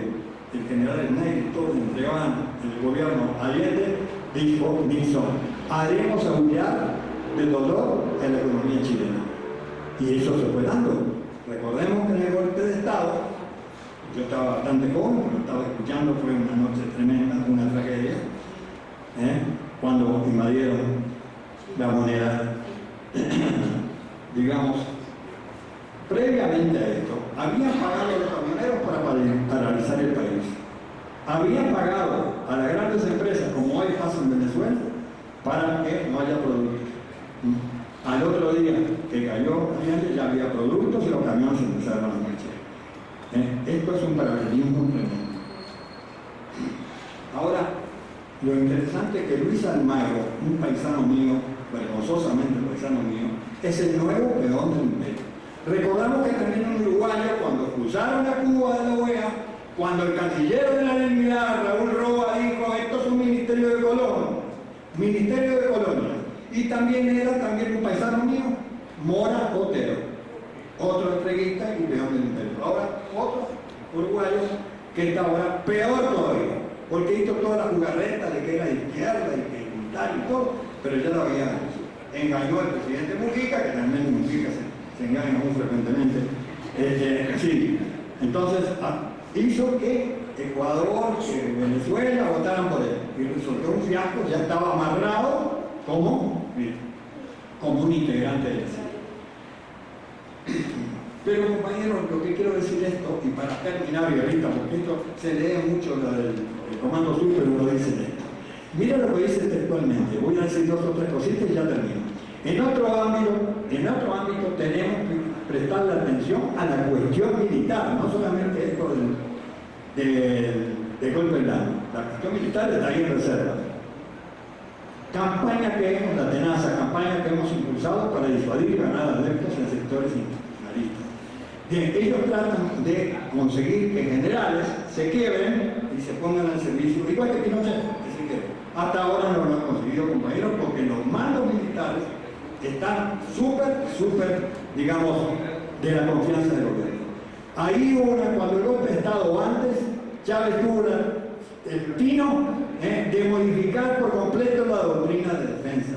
el general Snyder y todos entregaban en el gobierno Allende, dijo Nixon, haremos aullar del dolor en la economía chilena. Y eso se fue dando. Recordemos que en el golpe de Estado, yo estaba bastante joven, lo estaba escuchando, fue una noche tremenda, una tragedia, cuando invadieron la moneda. Digamos, previamente a esto, habían pagado a los camioneros para paralizar el país. Habían pagado a las grandes empresas, como hoy pasa en Venezuela, para que no haya productos. Al otro día que cayó ya había productos y los camiones se empezaron a marchar. Esto es un paralelismo tremendo. Ahora, lo interesante es que Luis Almagro, un paisano mío, vergonzosamente paisano mío, es el nuevo peón del imperio. Recordamos que también en Uruguay, cuando cruzaron la Cuba de la OEA, cuando el canciller de la Alemania, Raúl Roa, dijo, esto es un ministerio de colonia. Y también era un paisano mío, Mora Otero, otro entreguista y peón del imperio. Ahora, otro uruguayo que está ahora peor todavía, porque hizo toda la jugarreta de que era de izquierda y que militar y todo, pero ya lo había engañó al presidente Mujica, que también Mujica se engaña muy frecuentemente. Sí. Entonces, hizo que Ecuador, que Venezuela votaran por él. Y resultó un fiasco, ya estaba amarrado como un integrante del CIE. Pero compañeros, lo que quiero decir esto, y para terminar y ahorita, porque esto se lee mucho lo del Comando Sur, pero no dice esto. Mira lo que dice textualmente, voy a decir 2 o 3 cositas y ya termino. En otro ámbito tenemos que prestarle atención a la cuestión militar, no solamente esto del golpe de Estado. La cuestión militar está ahí en reserva. Campaña que hemos, la tenaza, campaña que hemos impulsado para disuadir y ganar adeptos en sectores institucionalistas. Bien, ellos tratan de conseguir que generales se quiebren y se pongan al servicio, igual que Pinochet, que se quiebren. Hasta ahora no lo han conseguido, compañeros, porque los mandos militares están súper, digamos, de la confianza del gobierno. Ahí cuando el golpe de Estado antes, Chávez tuvo el tino de modificar por completo la doctrina de defensa,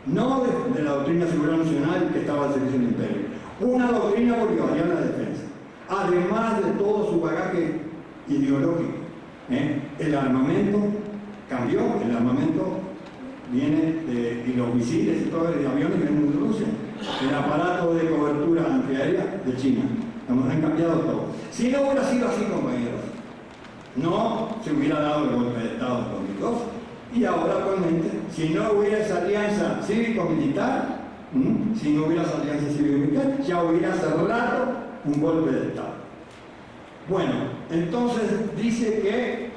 no de la doctrina de seguridad nacional que estaba al servicio del imperio, una doctrina bolivariana de defensa, además de todo su bagaje ideológico. El armamento cambió, el armamento viene y los misiles y todos los aviones vienen de Rusia, el aparato de cobertura antiaérea de China. Han cambiado todo. Si no hubiera sido así, compañeros, no se hubiera dado el golpe de Estado en 2002 y ahora actualmente, si no hubiera esa alianza cívico-militar, ya hubiera cerrado un golpe de Estado. Bueno, entonces dice que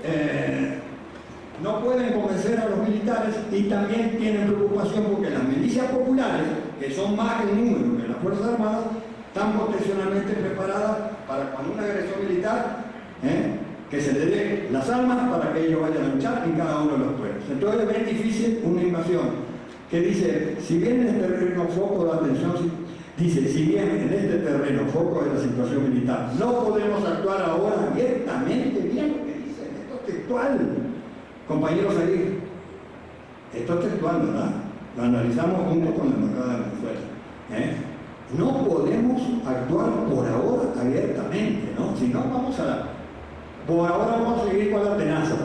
no pueden convencer a los militares y también tienen preocupación porque las milicias populares, que son más en número que las Fuerzas Armadas, están potencialmente preparadas para cuando una agresión militar, que se le dé las armas para que ellos vayan a luchar en cada uno de los pueblos. Entonces es bien difícil una invasión que dice, si bien en este terreno foco de atención, dice, si bien en este terreno foco de la situación militar, no podemos actuar ahora abiertamente, bien lo que dice, esto es textual. Compañeros ahí, esto es textual, ¿verdad? Lo analizamos junto con la embajada de Venezuela. No podemos actuar por ahora abiertamente, ¿no? Si no, por ahora vamos a seguir con la tenaza.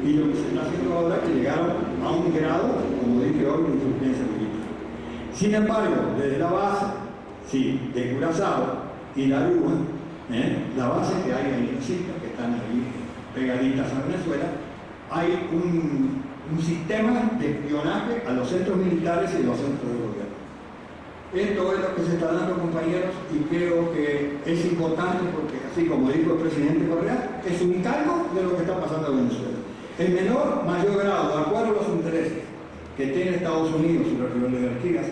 Y lo que se está haciendo ahora es que llegaron a un grado, como dije hoy, de insuficiencia militar. Sin embargo, desde la base, sí, de Curazao y la Aruba, la base que hay ahí en Chile, que están ahí pegaditas a Venezuela, hay un sistema de espionaje a los centros militares y los centros de gobierno. Esto es lo que se está dando, compañeros, y creo que es importante porque, así como dijo el presidente Correa, es un calco de lo que está pasando en Venezuela. En menor, mayor grado, de acuerdo a los intereses que tiene Estados Unidos y las oligarquías,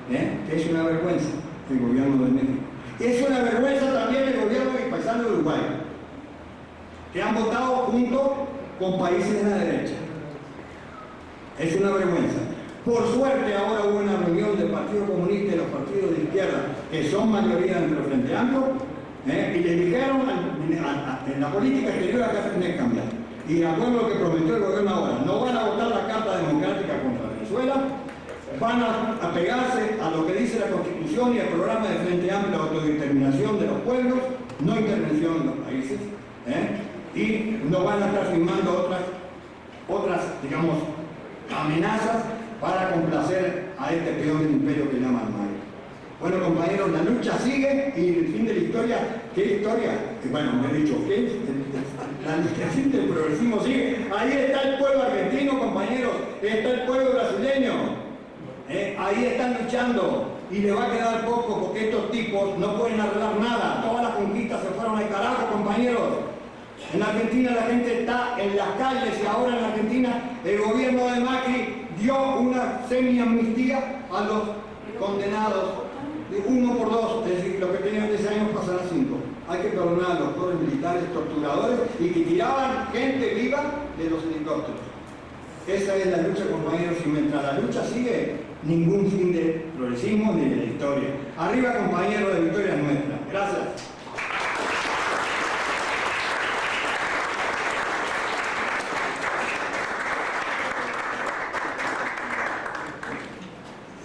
que es una vergüenza el gobierno de México. Es una vergüenza también el gobierno de mi paisano de Uruguay, que han votado junto con países de la derecha. Es una vergüenza. Por suerte ahora hubo una reunión del Partido Comunista y los partidos de izquierda, que son mayoría dentro del Frente Amplio, y le dijeron en la política exterior acá se tiene que cambiar. Y de acuerdo a lo que prometió el gobierno ahora, no van a votar la Carta Democrática contra Venezuela, van a pegarse a lo que dice la Constitución y el programa de Frente Amplio de Autodeterminación de los pueblos, no intervención en los países, y no van a estar firmando otras, digamos, amenazas para complacer a este peón del imperio que llaman Mayo. Bueno, compañeros, la lucha sigue y el fin de la historia, ¿qué historia? Bueno, me he dicho, ¿qué? El fin del progresismo sigue. Ahí está el pueblo argentino, compañeros, está el pueblo brasileño. Ahí están luchando y le va a quedar poco porque estos tipos no pueden arreglar nada. Todas las conquistas se fueron al carajo, compañeros. En Argentina la gente está en las calles y ahora en Argentina el gobierno de Macri dio una semi-amnistía a los condenados de 1 por 2, es decir, los que tenían 10 años pasan a 5. Hay que perdonar a los pobres militares torturadores y que tiraban gente viva de los helicópteros. Esa es la lucha, compañeros, y mientras la lucha sigue, ningún fin de progresismo ni de la historia. Arriba, compañeros, de victoria nuestra. Gracias.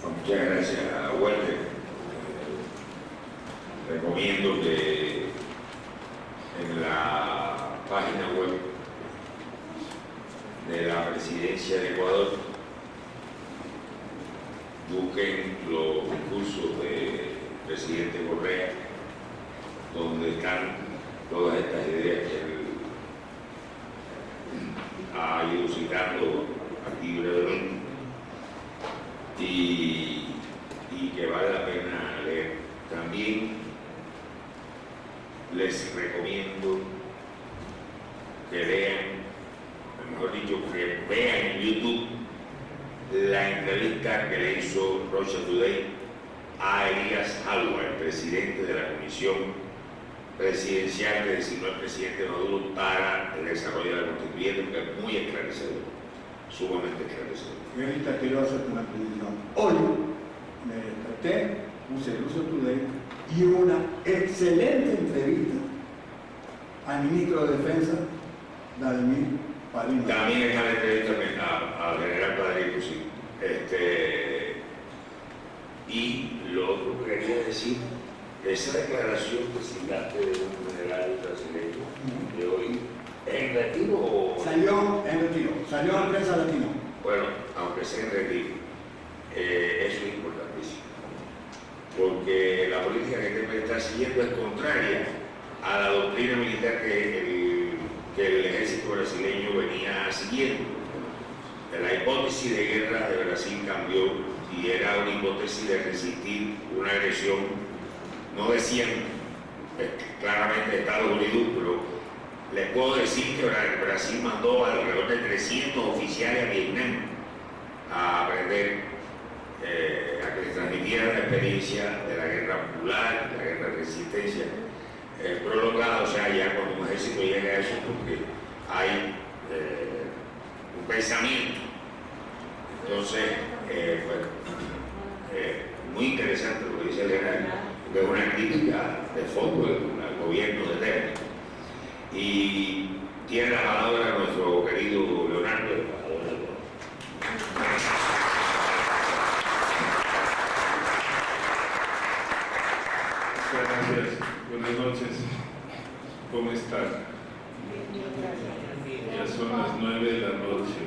Muchas gracias, Walter. Recomiendo que en la página web de la Presidencia de Ecuador busquen los discursos del presidente Correa, donde están todas estas ideas que él ha ido citando aquí brevemente y que vale la pena leer. También les recomiendo que lean, mejor dicho, que vean en YouTube la entrevista que le hizo Russia Today a Elías Alba, el presidente de la Comisión Presidencial que designó el presidente Maduro para el desarrollo de la Constituyente, que es muy esclarecedor, sumamente esclarecedor. Yo ahorita quiero hacer una predicción. Hoy me desperté, puse Russia Today y hubo una excelente entrevista al ministro de Defensa, Vladimir Padrino. También está la entrevista al general Padrino, sí. Y lo otro que quería decir, esa declaración que citaste de un general brasileño de hoy, ¿es en retiro o...? Salió en retiro, salió en prensa latino. Bueno, aunque sea en retiro, eso es importantísimo, porque la política que Temer está siguiendo es contraria a la doctrina militar que el ejército brasileño venía siguiendo. La hipótesis de guerra de Brasil cambió y era una hipótesis de resistir una agresión. No decían claramente Estados Unidos, pero les puedo decir que Brasil mandó alrededor de 300 oficiales a Vietnam a aprender, a que les transmitieran la experiencia de la guerra popular, la guerra de resistencia prolongada. O sea, ya cuando un ejército llega a eso, porque hay un pensamiento. Entonces, muy interesante lo que dice el general, que es una crítica de fondo al gobierno de Temer. Y tiene la palabra nuestro querido Leonardo, el embajador del Ecuador. Muchas gracias. Buenas noches. ¿Cómo están? Ya son las 9 de la noche,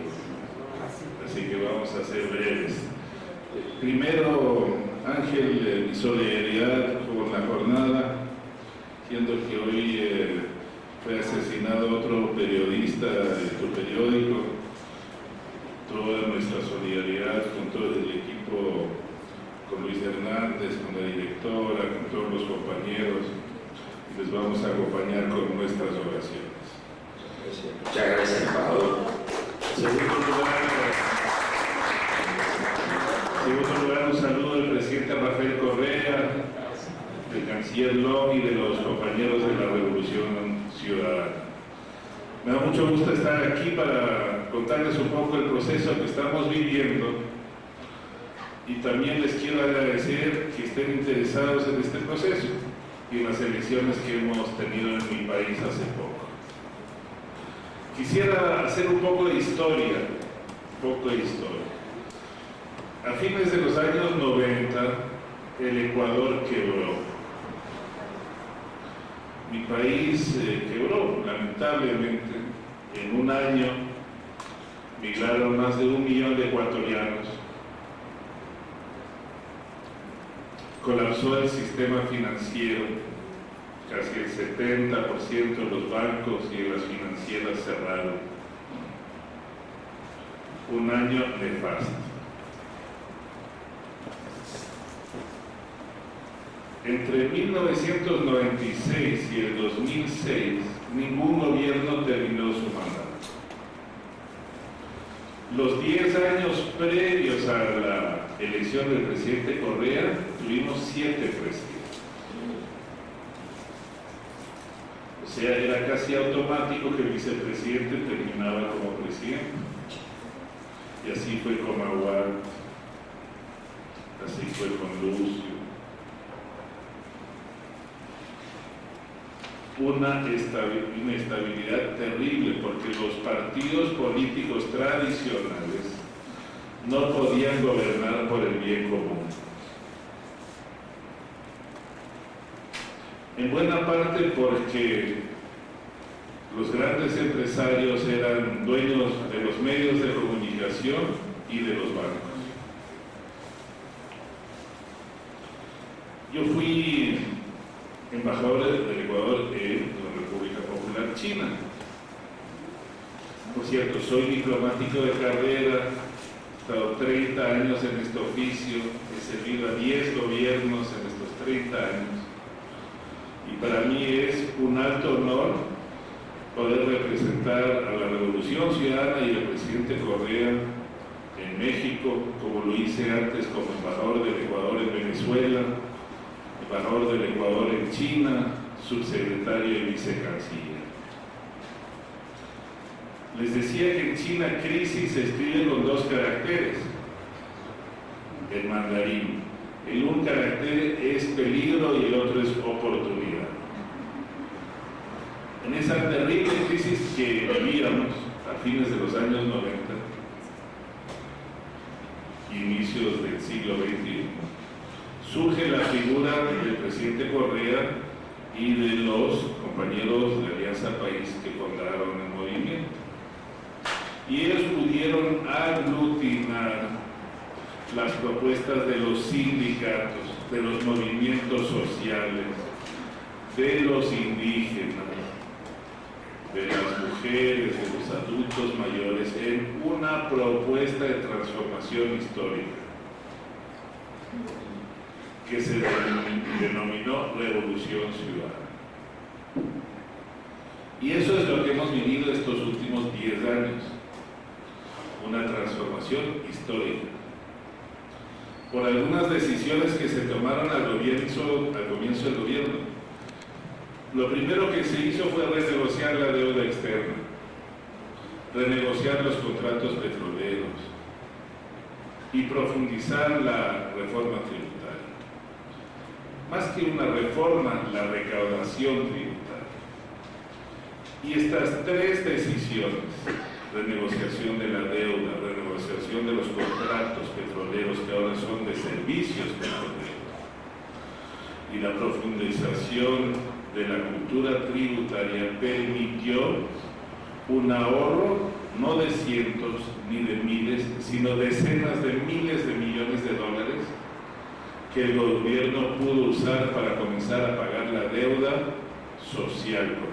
así que vamos a ser breves. Primero, Ángel, mi solidaridad por la jornada, siendo que hoy fue asesinado otro periodista de tu periódico. Toda nuestra solidaridad con todo el equipo, con Luis Hernández, con la directora, con todos los compañeros, y les vamos a acompañar con nuestras oraciones. Muchas gracias, embajador. En segundo lugar, un saludo del presidente Rafael Correa, del canciller Long y de los compañeros de la Revolución Ciudadana. Me da mucho gusto estar aquí para contarles un poco el proceso que estamos viviendo, y también les quiero agradecer que estén interesados en este proceso y en las elecciones que hemos tenido en mi país hace poco. Quisiera hacer un poco de historia, A fines de los años 90, el Ecuador quebró. Mi país quebró, lamentablemente. En un año migraron más de 1 millón de ecuatorianos. Colapsó el sistema financiero, casi el 70% de los bancos y de las financieras cerraron. Un año nefasto. Entre 1996 y el 2006, ningún gobierno terminó su mandato. Los 10 años previos a la elección del presidente Correa, tuvimos 7 presidentes. O sea, era casi automático que el vicepresidente terminaba como presidente. Y así fue con Aguad, así fue con Lucio. Una inestabilidad terrible, porque los partidos políticos tradicionales no podían gobernar por el bien común. En buena parte porque los grandes empresarios eran dueños de los medios de comunicación y de los bancos. Yo fui embajador del Ecuador en la República Popular China. Por cierto, soy diplomático de carrera, he estado 30 años en este oficio, he servido a 10 gobiernos en estos 30 años. Y para mí es un alto honor poder representar a la Revolución Ciudadana y al presidente Correa en México, como lo hice antes como embajador del Ecuador en Venezuela, embajador del Ecuador en China, subsecretario y vicecanciller. Les decía que en China crisis se escribe con 2 caracteres, el mandarín. El un carácter es peligro y el otro es oportunidad. En esa terrible crisis que vivíamos a fines de los años 90, inicios del siglo XXI, surge la figura del presidente Correa y de los compañeros de Alianza País que fundaron el movimiento. Y ellos pudieron aglutinar las propuestas de los sindicatos, de los movimientos sociales, de los indígenas, de las mujeres, de los adultos mayores, en una propuesta de transformación histórica que se denominó Revolución Ciudadana. Y eso es lo que hemos vivido estos últimos 10 años, una transformación histórica. Por algunas decisiones que se tomaron al comienzo del gobierno. Lo primero que se hizo fue renegociar la deuda externa, renegociar los contratos petroleros y profundizar la reforma tributaria. Más que una reforma, la recaudación tributaria. Y estas 3 decisiones, renegociación de la deuda, renegociación de los contratos petroleros que ahora son de servicios petroleros, y la profundización de la cultura tributaria permitió un ahorro no de cientos ni de miles, sino decenas de miles de millones de dólares que el gobierno pudo usar para comenzar a pagar la deuda social por el país.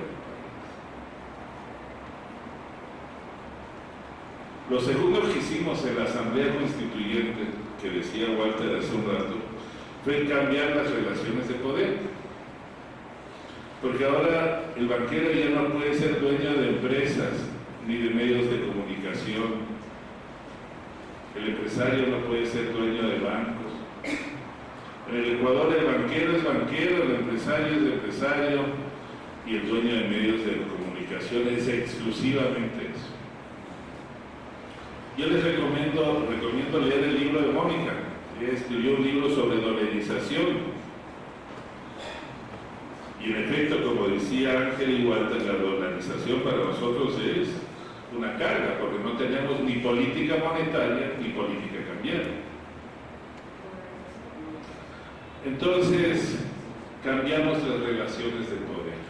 Lo segundo que hicimos en la Asamblea Constituyente, que decía Walter hace un rato, fue cambiar las relaciones de poder. Porque ahora el banquero ya no puede ser dueño de empresas ni de medios de comunicación. El empresario no puede ser dueño de bancos. En el Ecuador el banquero es banquero, el empresario es empresario y el dueño de medios de comunicación es exclusivamente eso. Yo les recomiendo leer el libro de Mónica. Ella escribió un libro sobre dolarización. Y en efecto, como decía Ángel igual, la dolarización para nosotros es una carga, porque no tenemos ni política monetaria ni política cambiaria. Entonces, cambiamos las relaciones de poder.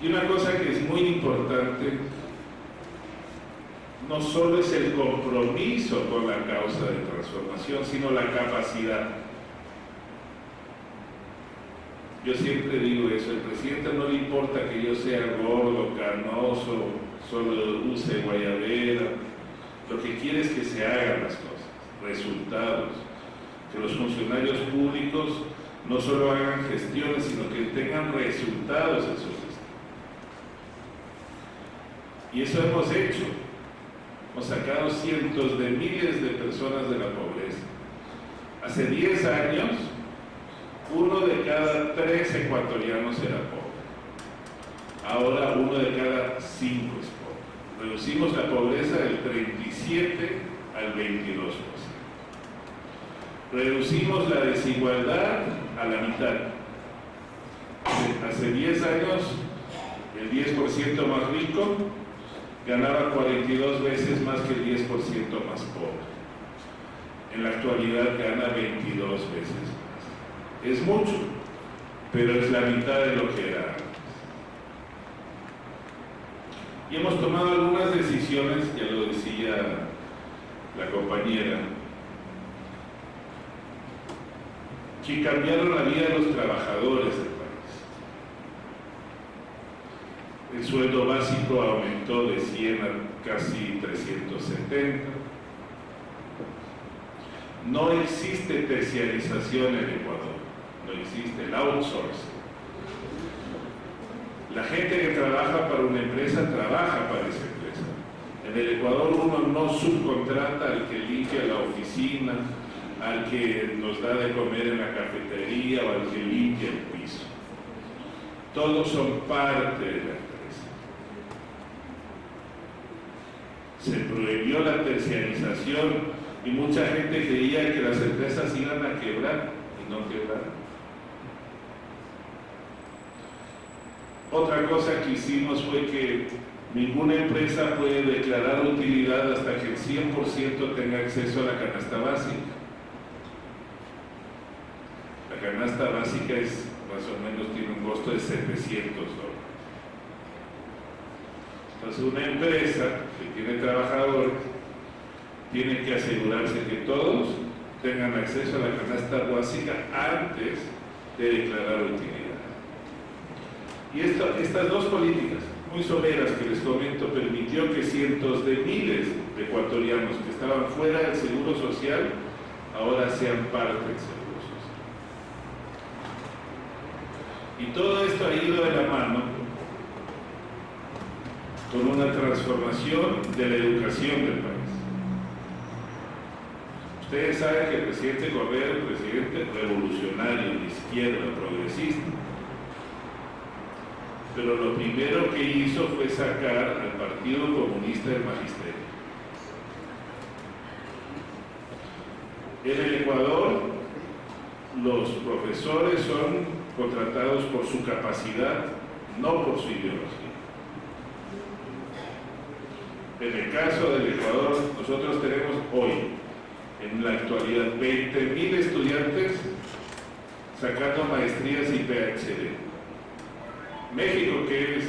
Y una cosa que es muy importante, no solo es el compromiso con la causa de transformación, sino la capacidad. Yo siempre digo eso, al presidente no le importa que yo sea gordo, canoso, solo use guayabera, lo que quiere es que se hagan las cosas, resultados, que los funcionarios públicos no solo hagan gestiones, sino que tengan resultados en su gestión. Y eso hemos hecho. Hemos sacado cientos de miles de personas de la pobreza. Hace 10 años, 1 de cada 3 ecuatorianos era pobre. Ahora 1 de cada 5 es pobre. Reducimos la pobreza del 37 al 22%. Reducimos la desigualdad a la mitad. Hace 10 años, el 10% más rico ganaba 42 veces más que el 10% más pobre. En la actualidad gana 22 veces más. Es mucho, pero es la mitad de lo que era antes. Y hemos tomado algunas decisiones, ya lo decía la compañera, que cambiaron la vida de los trabajadores del país. El sueldo básico aumentó de 100 a casi 370. No existe terciarización en Ecuador, no existe el outsourcing. La gente que trabaja para una empresa, trabaja para esa empresa. En el Ecuador uno no subcontrata al que limpia la oficina, al que nos da de comer en la cafetería o al que limpia el piso. Todos son parte de la empresa. Se prohibió la terciarización y mucha gente creía que las empresas iban a quebrar y no quebraron. Otra cosa que hicimos fue que ninguna empresa puede declarar utilidad hasta que el 100% tenga acceso a la canasta básica. La canasta básica es, más o menos, tiene un costo de $700. Entonces una empresa que tiene trabajadores tiene que asegurarse que todos tengan acceso a la canasta básica antes de declarar utilidad. Y estas dos políticas muy someras que les comento permitió que cientos de miles de ecuatorianos que estaban fuera del seguro social ahora sean parte del seguro social. Y todo esto ha ido de la mano con una transformación de la educación del país. Ustedes saben que el presidente Correa era un presidente revolucionario, de izquierda, progresista. Pero lo primero que hizo fue sacar al Partido Comunista del Magisterio. En el Ecuador, los profesores son contratados por su capacidad, no por su ideología. En el caso del Ecuador, nosotros tenemos hoy, en la actualidad, 20.000 estudiantes sacando maestrías y PhD. México, que es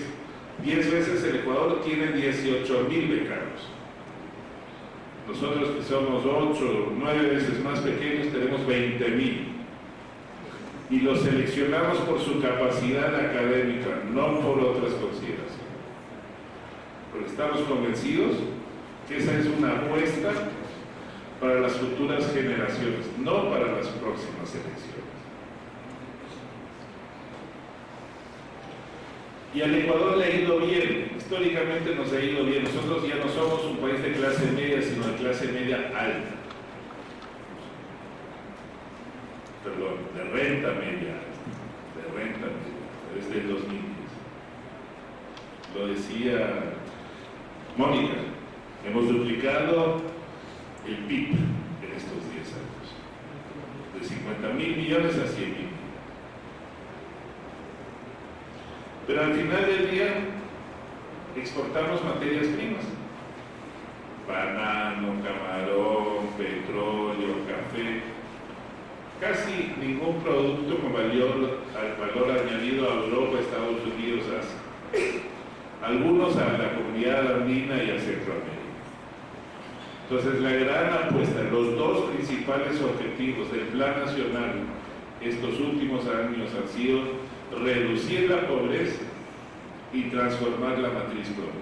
10 veces el Ecuador, tiene 18.000 becarios. Nosotros, que somos 8 o 9 veces más pequeños, tenemos 20.000. Y los seleccionamos por su capacidad académica, no por otras consideraciones. Porque estamos convencidos que esa es una apuesta para las futuras generaciones, no para las próximas elecciones. Y al Ecuador le ha ido bien, históricamente nos ha ido bien. Nosotros ya no somos un país de clase media, sino de clase media alta. Perdón, de renta media alta, de renta media, desde el 2010. Lo decía Mónica, hemos duplicado el PIB en estos 10 años, de 50.000 millones a 100.000 millones. Pero al final del día exportamos materias primas, banano, camarón, petróleo, café. casi ningún producto con valor añadido a Europa, Estados Unidos, Asia. Algunos a la comunidad andina y a Centroamérica. Entonces, la gran apuesta, los dos principales objetivos del Plan Nacional estos últimos años han sido reducir la pobreza y transformar la matriz productiva.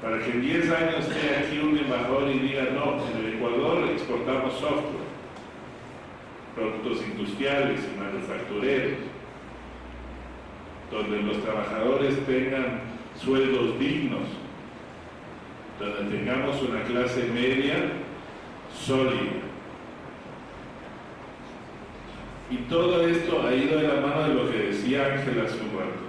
Para que en 10 años esté aquí un embajador y diga, no, en el Ecuador exportamos software, productos industriales y manufactureros, donde los trabajadores tengan sueldos dignos, donde tengamos una clase media sólida. Y todo esto ha ido de la mano de lo que decía Ángel hace un rato.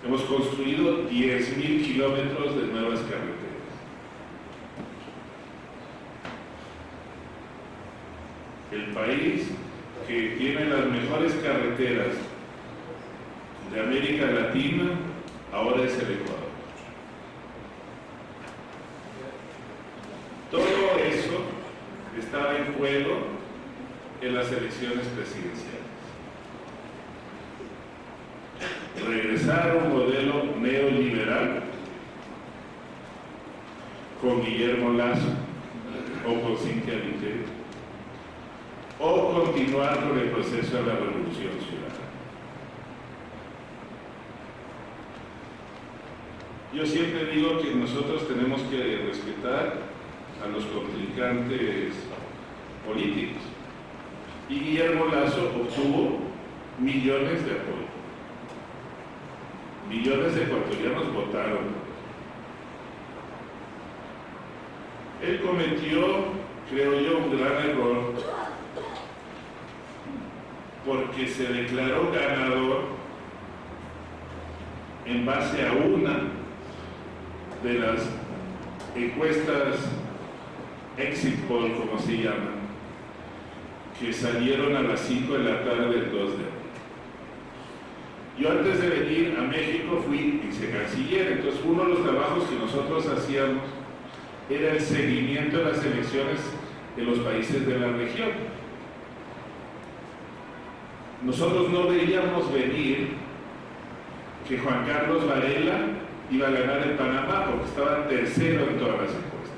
Hemos construido 10.000 kilómetros de nuevas carreteras. El país que tiene las mejores carreteras de América Latina ahora es el Ecuador. Todo eso estaba en juego en las elecciones presidenciales. Regresar a un modelo neoliberal con Guillermo Lasso o con Cynthia Viteri, o continuar con el proceso de la revolución ciudadana. Yo siempre digo que nosotros tenemos que respetar a los contrincantes políticos, y Guillermo Lasso obtuvo millones de apoyos. Millones de ecuatorianos votaron. Él cometió, creo yo, un gran error porque se declaró ganador en base a una de las encuestas exit poll, como se llaman, que salieron a las 5 de la tarde del 2 de abril. Yo antes de venir a México fui vicecanciller, entonces uno de los trabajos que nosotros hacíamos era el seguimiento de las elecciones de los países de la región. Nosotros no veíamos venir que Juan Carlos Varela iba a ganar en Panamá porque estaba tercero en todas las encuestas.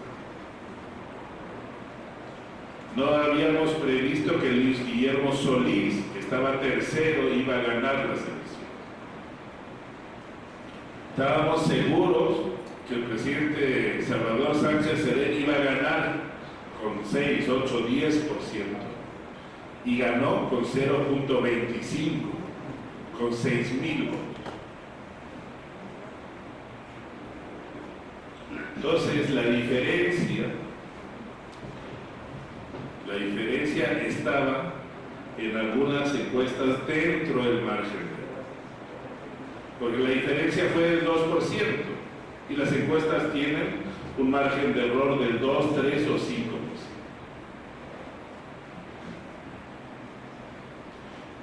No habíamos previsto que Luis Guillermo Solís, que estaba tercero, iba a ganar las elecciones. Estábamos seguros que el presidente Salvador Sánchez Serén iba a ganar con 6, 8, 10%, y ganó con 0.25, con 6.000 votos. Entonces la diferencia estaba en algunas encuestas dentro del margen, porque la diferencia fue del 2%, y las encuestas tienen un margen de error del 2, 3 o 5%.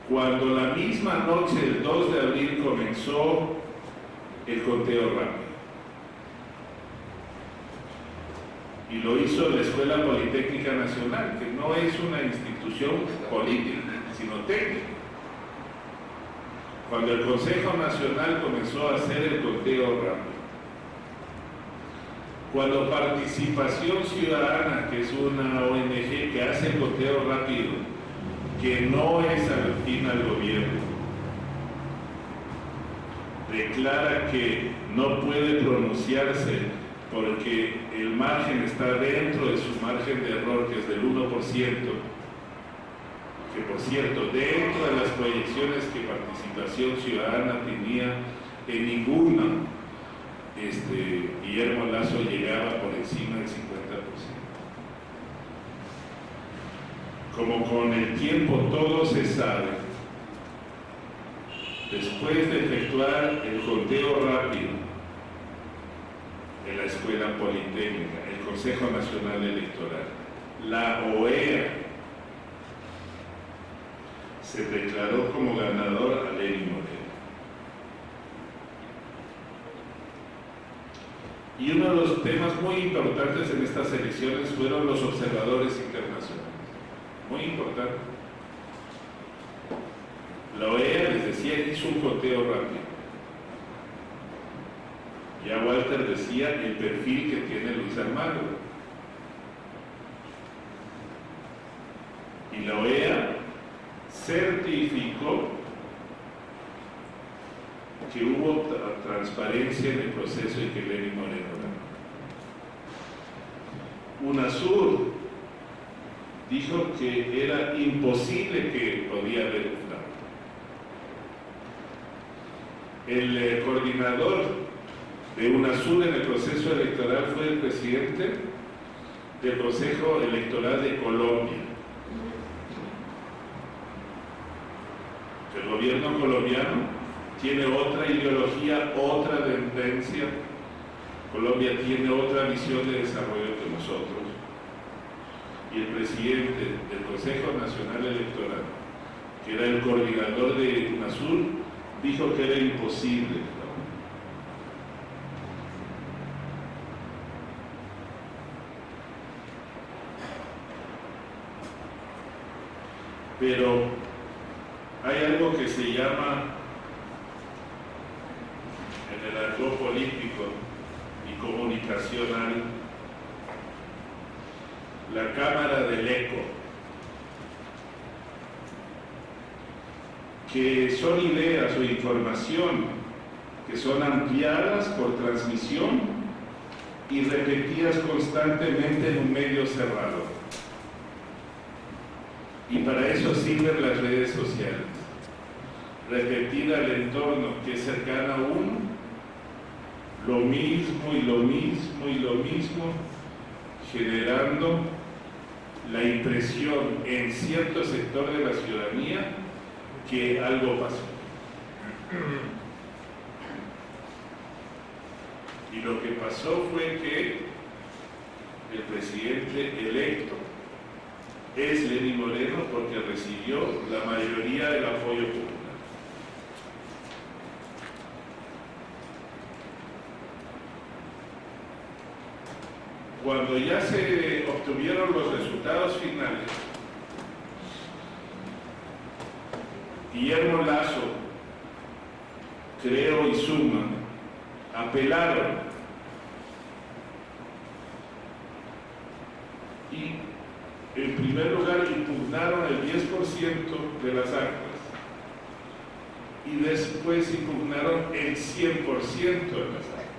Cuando la misma noche del 2 de abril comenzó el conteo rápido, y lo hizo la Escuela Politécnica Nacional, que no es una institución política, sino técnica. Cuando el Consejo Nacional comenzó a hacer el conteo rápido, cuando Participación Ciudadana, que es una ONG que hace el conteo rápido, que no es afín al gobierno, declara que no puede pronunciarse porque el margen está dentro de su margen de error, que es del 1%, que por cierto, dentro de las proyecciones que Participación Ciudadana tenía, en ninguna Guillermo Lasso llegaba por encima del 50%. Como con el tiempo todo se sabe, después de efectuar el conteo rápido en la Escuela Politécnica, el Consejo Nacional Electoral, la OEA, se declaró como ganador a Lenín Moreno. Y uno de los temas muy importantes en estas elecciones fueron los observadores internacionales. Muy importante. La OEA, les decía, hizo un conteo rápido. Ya Walter decía el perfil que tiene Luis Almagro. Y la OEA certificó que hubo transparencia en el proceso y que Lenín Moreno ganó. UNASUR dijo que era imposible que podía haber un fraude. El coordinador de UNASUR en el proceso electoral fue el presidente del Consejo Electoral de Colombia. El gobierno colombiano tiene otra ideología, otra tendencia. Colombia tiene otra visión de desarrollo que nosotros. Y el presidente del Consejo Nacional Electoral, que era el coordinador de UNASUR, dijo que era imposible. Pero hay algo que se llama, en el argot político y comunicacional, la cámara del eco, que son ideas o información que son ampliadas por transmisión y repetidas constantemente en un medio cerrado. Y para eso sirven las redes sociales. Repetir al entorno que es cercano a uno, lo mismo y lo mismo y lo mismo, generando la impresión en cierto sector de la ciudadanía que algo pasó. Y lo que pasó fue que el presidente electo es Lenín Moreno porque recibió la mayoría del apoyo popular. Cuando ya se obtuvieron los resultados finales, Guillermo Lasso, Creo y Suma apelaron y en primer lugar impugnaron el 10% de las actas y después impugnaron el 100% de las actas.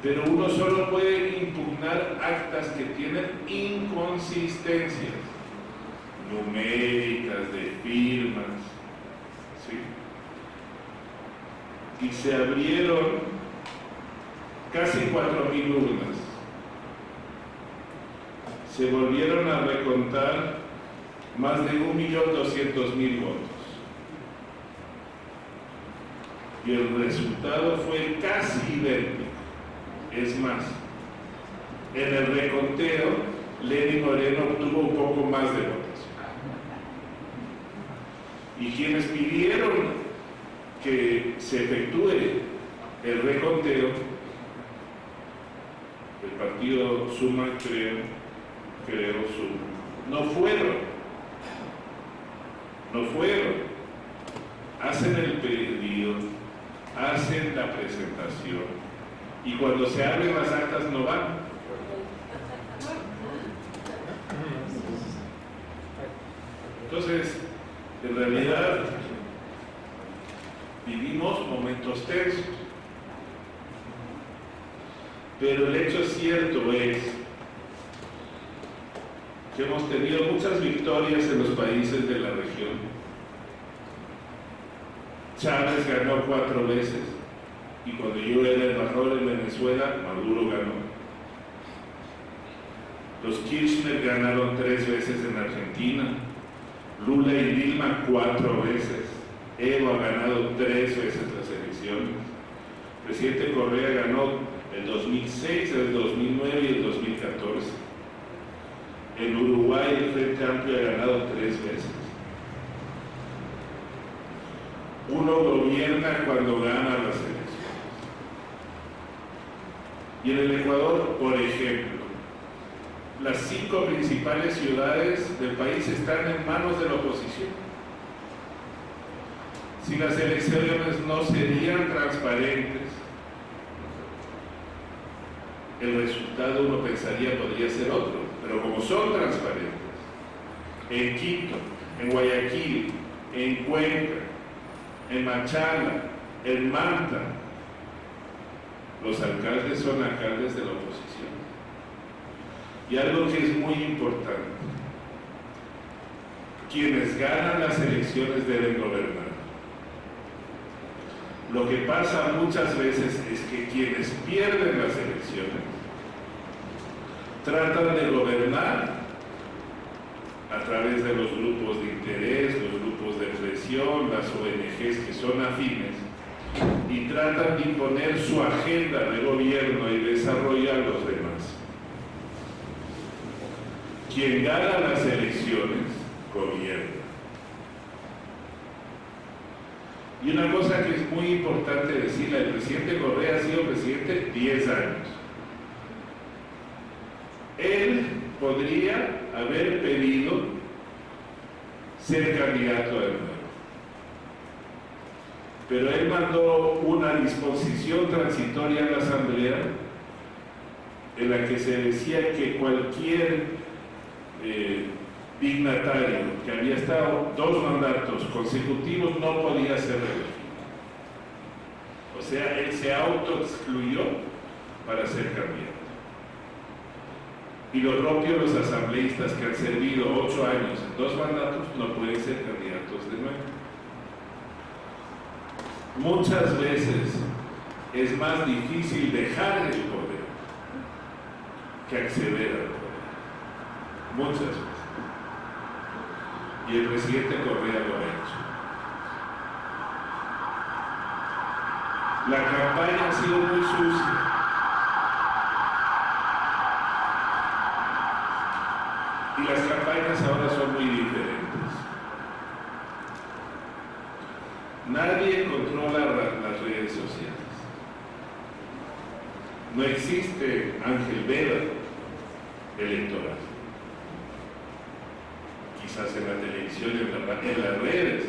Pero uno solo puede impugnar actas que tienen inconsistencias numéricas, de firmas, ¿sí? Y se abrieron casi 4.000 urnas. Se volvieron a recontar más de 1.200.000 votos. Y el resultado fue casi idéntico. Es más, en el reconteo, Lenín Moreno obtuvo un poco más de votos. Y quienes pidieron que se efectúe el reconteo, el partido Suma, Creo, Suma, no fueron. Hacen el pedido, hacen la presentación, y cuando se abren las actas no van. Entonces, en realidad, vivimos momentos tensos. Pero el hecho cierto es que hemos tenido muchas victorias en los países de la región. Chávez ganó 4 veces. Y cuando yo era embajador en Venezuela, Maduro ganó. Los Kirchner ganaron 3 veces en Argentina. Lula y Dilma 4 veces. Evo ha ganado 3 veces las elecciones. El presidente Correa ganó el 2006, el 2009 y el 2014. En Uruguay el Frente Amplio ha ganado 3 veces. Uno gobierna cuando gana las elecciones. Y en el Ecuador, por ejemplo, las 5 principales ciudades del país están en manos de la oposición. Si las elecciones no serían transparentes, el resultado uno pensaría podría ser otro, pero como son transparentes, en Quito, en Guayaquil, en Cuenca, en Machala, en Manta, los alcaldes son alcaldes de la oposición. Y algo que es muy importante, quienes ganan las elecciones deben gobernar. Lo que pasa muchas veces es que quienes pierden las elecciones tratan de gobernar a través de los grupos de interés, los grupos de presión, las ONGs que son afines, y tratan de imponer su agenda de gobierno y desarrollo a los demás. Quien gana las elecciones, gobierna. Y una cosa que es muy importante decirle, el presidente Correa ha sido presidente 10 años. Él podría haber pedido ser candidato de nuevo, pero él mandó una disposición transitoria a la Asamblea en la que se decía que cualquier dignatario que había estado 2 mandatos consecutivos no podía ser reelegido. O sea, él se autoexcluyó para ser candidato. Y lo propio, los asambleístas que han servido 8 años en 2 mandatos no pueden ser candidatos de nuevo. Muchas veces es más difícil dejar el poder que acceder al poder. Muchas veces. Y el presidente Correa lo ha hecho. La campaña ha sido muy sucia. Y las campañas ahora son muy diferentes. Nadie controla las redes sociales. No existe Ángel Vera electoral. Quizás en la televisión y en las redes.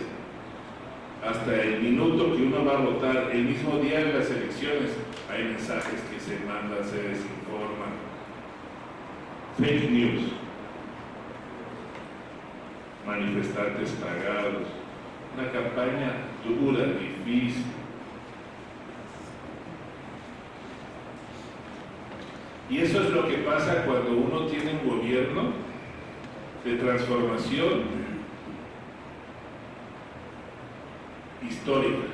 Hasta el minuto que uno va a votar, el mismo día de las elecciones, hay mensajes que se mandan, se desinforman. Fake news. Manifestantes pagados, una campaña dura, difícil. Y eso es lo que pasa cuando uno tiene un gobierno de transformación histórica.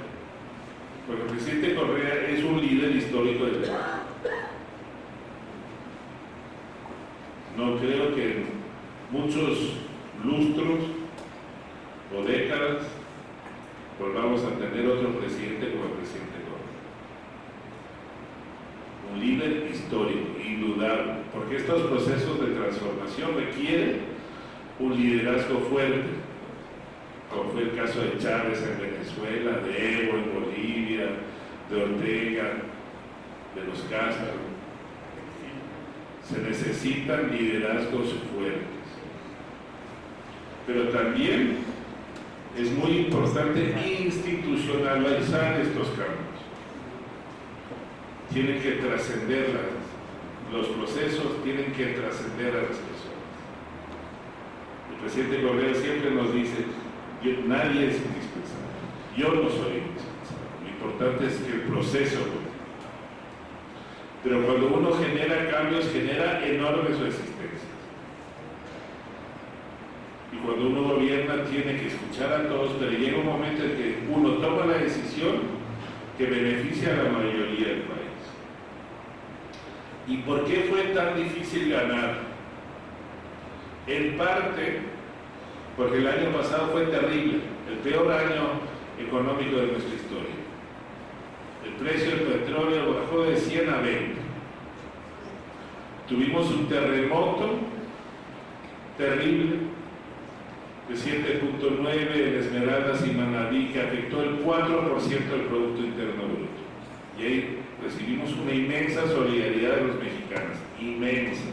Porque el presidente Correa es un líder histórico del país. No creo que en muchos lustros o décadas volvamos a tener otro presidente como el presidente Correa. Un líder histórico, indudable, porque estos procesos de transformación requieren un liderazgo fuerte, como fue el caso de Chávez en Venezuela, de Evo en Bolivia, de Ortega, de los Castro. Se necesitan liderazgos fuertes. Pero también es muy importante institucionalizar estos cambios. Tienen que trascender los procesos, tienen que trascender a las personas. El presidente Correa siempre nos dice, nadie es indispensable, yo no soy indispensable, lo importante es que el proceso continúe. Pero cuando uno genera cambios, genera enormes resistencias. Y cuando uno gobierna tiene que escuchar a todos, pero llega un momento en que uno toma la decisión que beneficia a la mayoría del país. ¿Y por qué fue tan difícil ganar? En parte, porque el año pasado fue terrible, el peor año económico de nuestra historia. El precio del petróleo bajó de 100 a 20. Tuvimos un terremoto terrible de 7.9 en Esmeraldas y Manabí, que afectó el 4% del Producto Interno Bruto. Y ahí recibimos una inmensa solidaridad de los mexicanos, inmensa.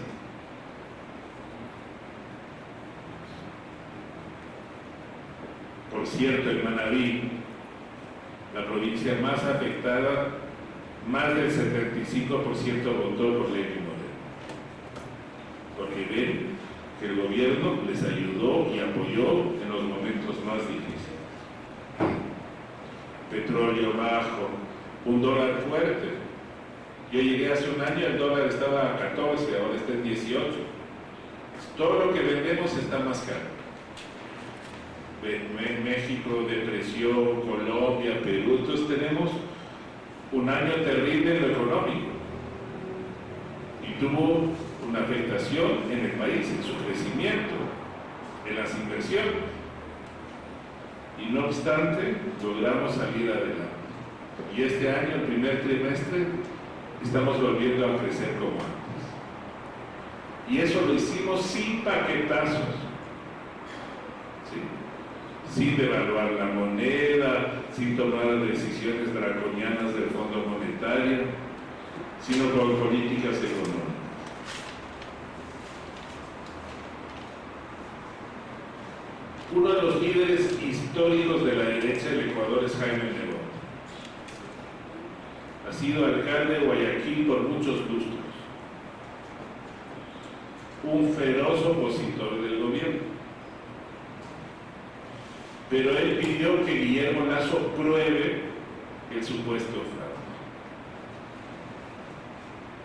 Por cierto, en Manabí, la provincia más afectada, más del 75% votó por Lenín Moreno, porque ven que el gobierno les ayudó y apoyó en los momentos más difíciles. Petróleo bajo, un dólar fuerte. Yo llegué hace un año, el dólar estaba a 14, ahora está en 18. Todo lo que vendemos está más caro. México, depresión, Colombia, Perú, entonces tenemos un año terrible en lo económico y tuvo una afectación en el país, en su crecimiento, en las inversiones, y no obstante logramos salir adelante, y este año, el primer trimestre, estamos volviendo a crecer como antes, y eso lo hicimos sin paquetazos, sin devaluar la moneda, sin tomar decisiones draconianas del Fondo Monetario, sino con políticas económicas. Uno de los líderes históricos de la derecha del Ecuador es Jaime Nebot. Ha sido alcalde de Guayaquil por muchos lustros. Un feroz opositor del gobierno. Pero él pidió que Guillermo Lasso pruebe el supuesto fraude.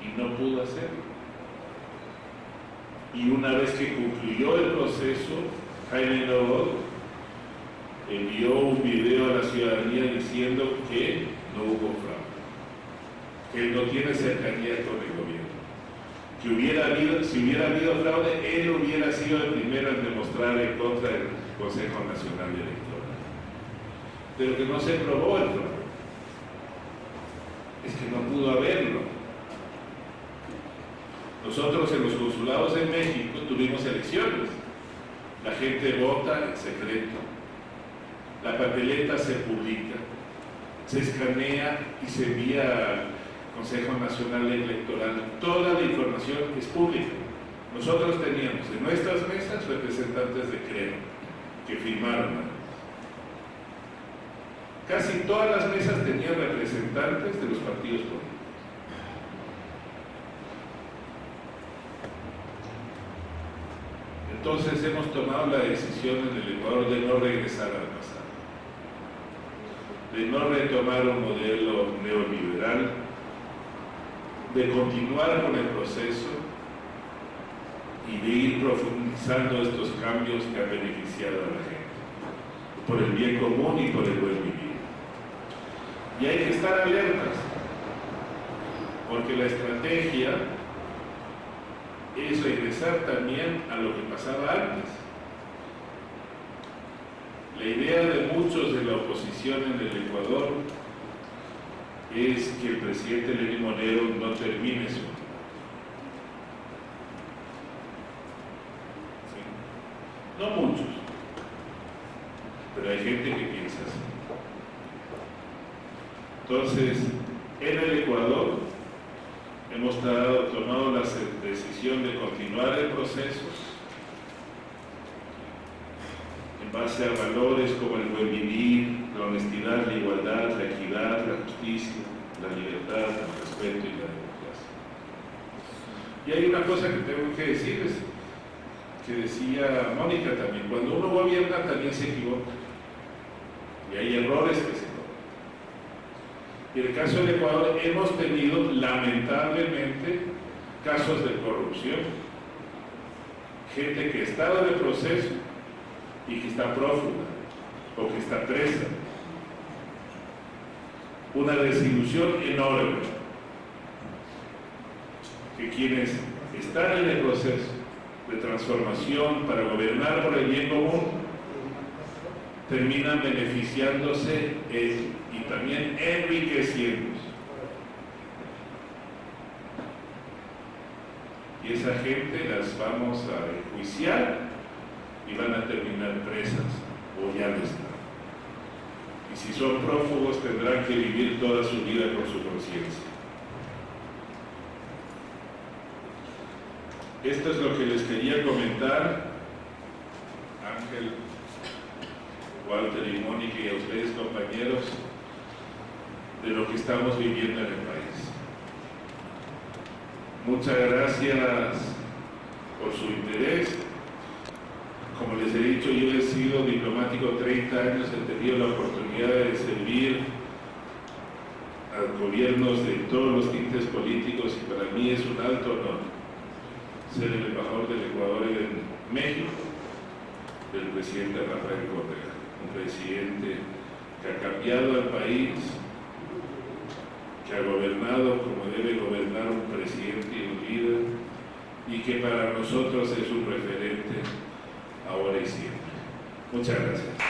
Y no pudo hacerlo. Y una vez que concluyó el proceso, Jaime Nebot envió un video a la ciudadanía diciendo que no hubo fraude, que él no tiene cercanía con el gobierno, que si hubiera habido fraude, él hubiera sido el primero en demostrar en contra del Consejo Nacional Electoral, pero que no se probó el fraude, es que no pudo haberlo. Nosotros en los consulados en México tuvimos elecciones, la gente vota en secreto, la papeleta se publica, se escanea y se envía al Consejo Nacional Electoral, toda la información es pública. Nosotros teníamos en nuestras mesas representantes de CREO que firmaron. Casi todas las mesas tenían representantes de los partidos políticos. Entonces hemos tomado la decisión en el Ecuador de no regresar al pasado, de no retomar un modelo neoliberal, de continuar con el proceso y de ir profundizando estos cambios que han beneficiado a la gente, por el bien común y por el buen vivir. Y hay que estar alertas, porque la estrategia es regresar también a lo que pasaba antes. La idea de muchos de la oposición en el Ecuador es que el presidente Lenín Moreno no termine su mandato. ¿Sí? No muchos, pero hay gente que piensa así. Entonces, en el Ecuador hemos tomado la decisión de continuar el proceso en base a valores como el buen vivir, la honestidad, la igualdad, la equidad, la justicia, la libertad, el respeto y la democracia. Y hay una cosa que tengo que decirles, que decía Mónica también: cuando uno gobierna también se equivoca, y hay errores que se cometen. Y en el caso del Ecuador hemos tenido lamentablemente casos de corrupción, gente que está en el proceso y que está prófuga o que está presa. Una desilusión enorme, que quienes están en el proceso de transformación para gobernar por el bien común terminan beneficiándose y también enriqueciéndose. Y esa gente las vamos a enjuiciar y van a terminar presas o ya lo están. Y si son prófugos tendrán que vivir toda su vida con su conciencia. Esto es lo que les quería comentar, Ángel, Walter y Mónica, y a ustedes, compañeros, de lo que estamos viviendo en el país. Muchas gracias por su interés. Como les he dicho, yo he sido diplomático 30 años, he tenido la oportunidad de servir a gobiernos de todos los tintes políticos y para mí es un alto honor ser el embajador del Ecuador en México, del presidente Rafael Correa, un presidente que ha cambiado al país, que ha gobernado como debe gobernar un presidente y un líder, y que para nosotros es un referente ahora y siempre. Muchas gracias.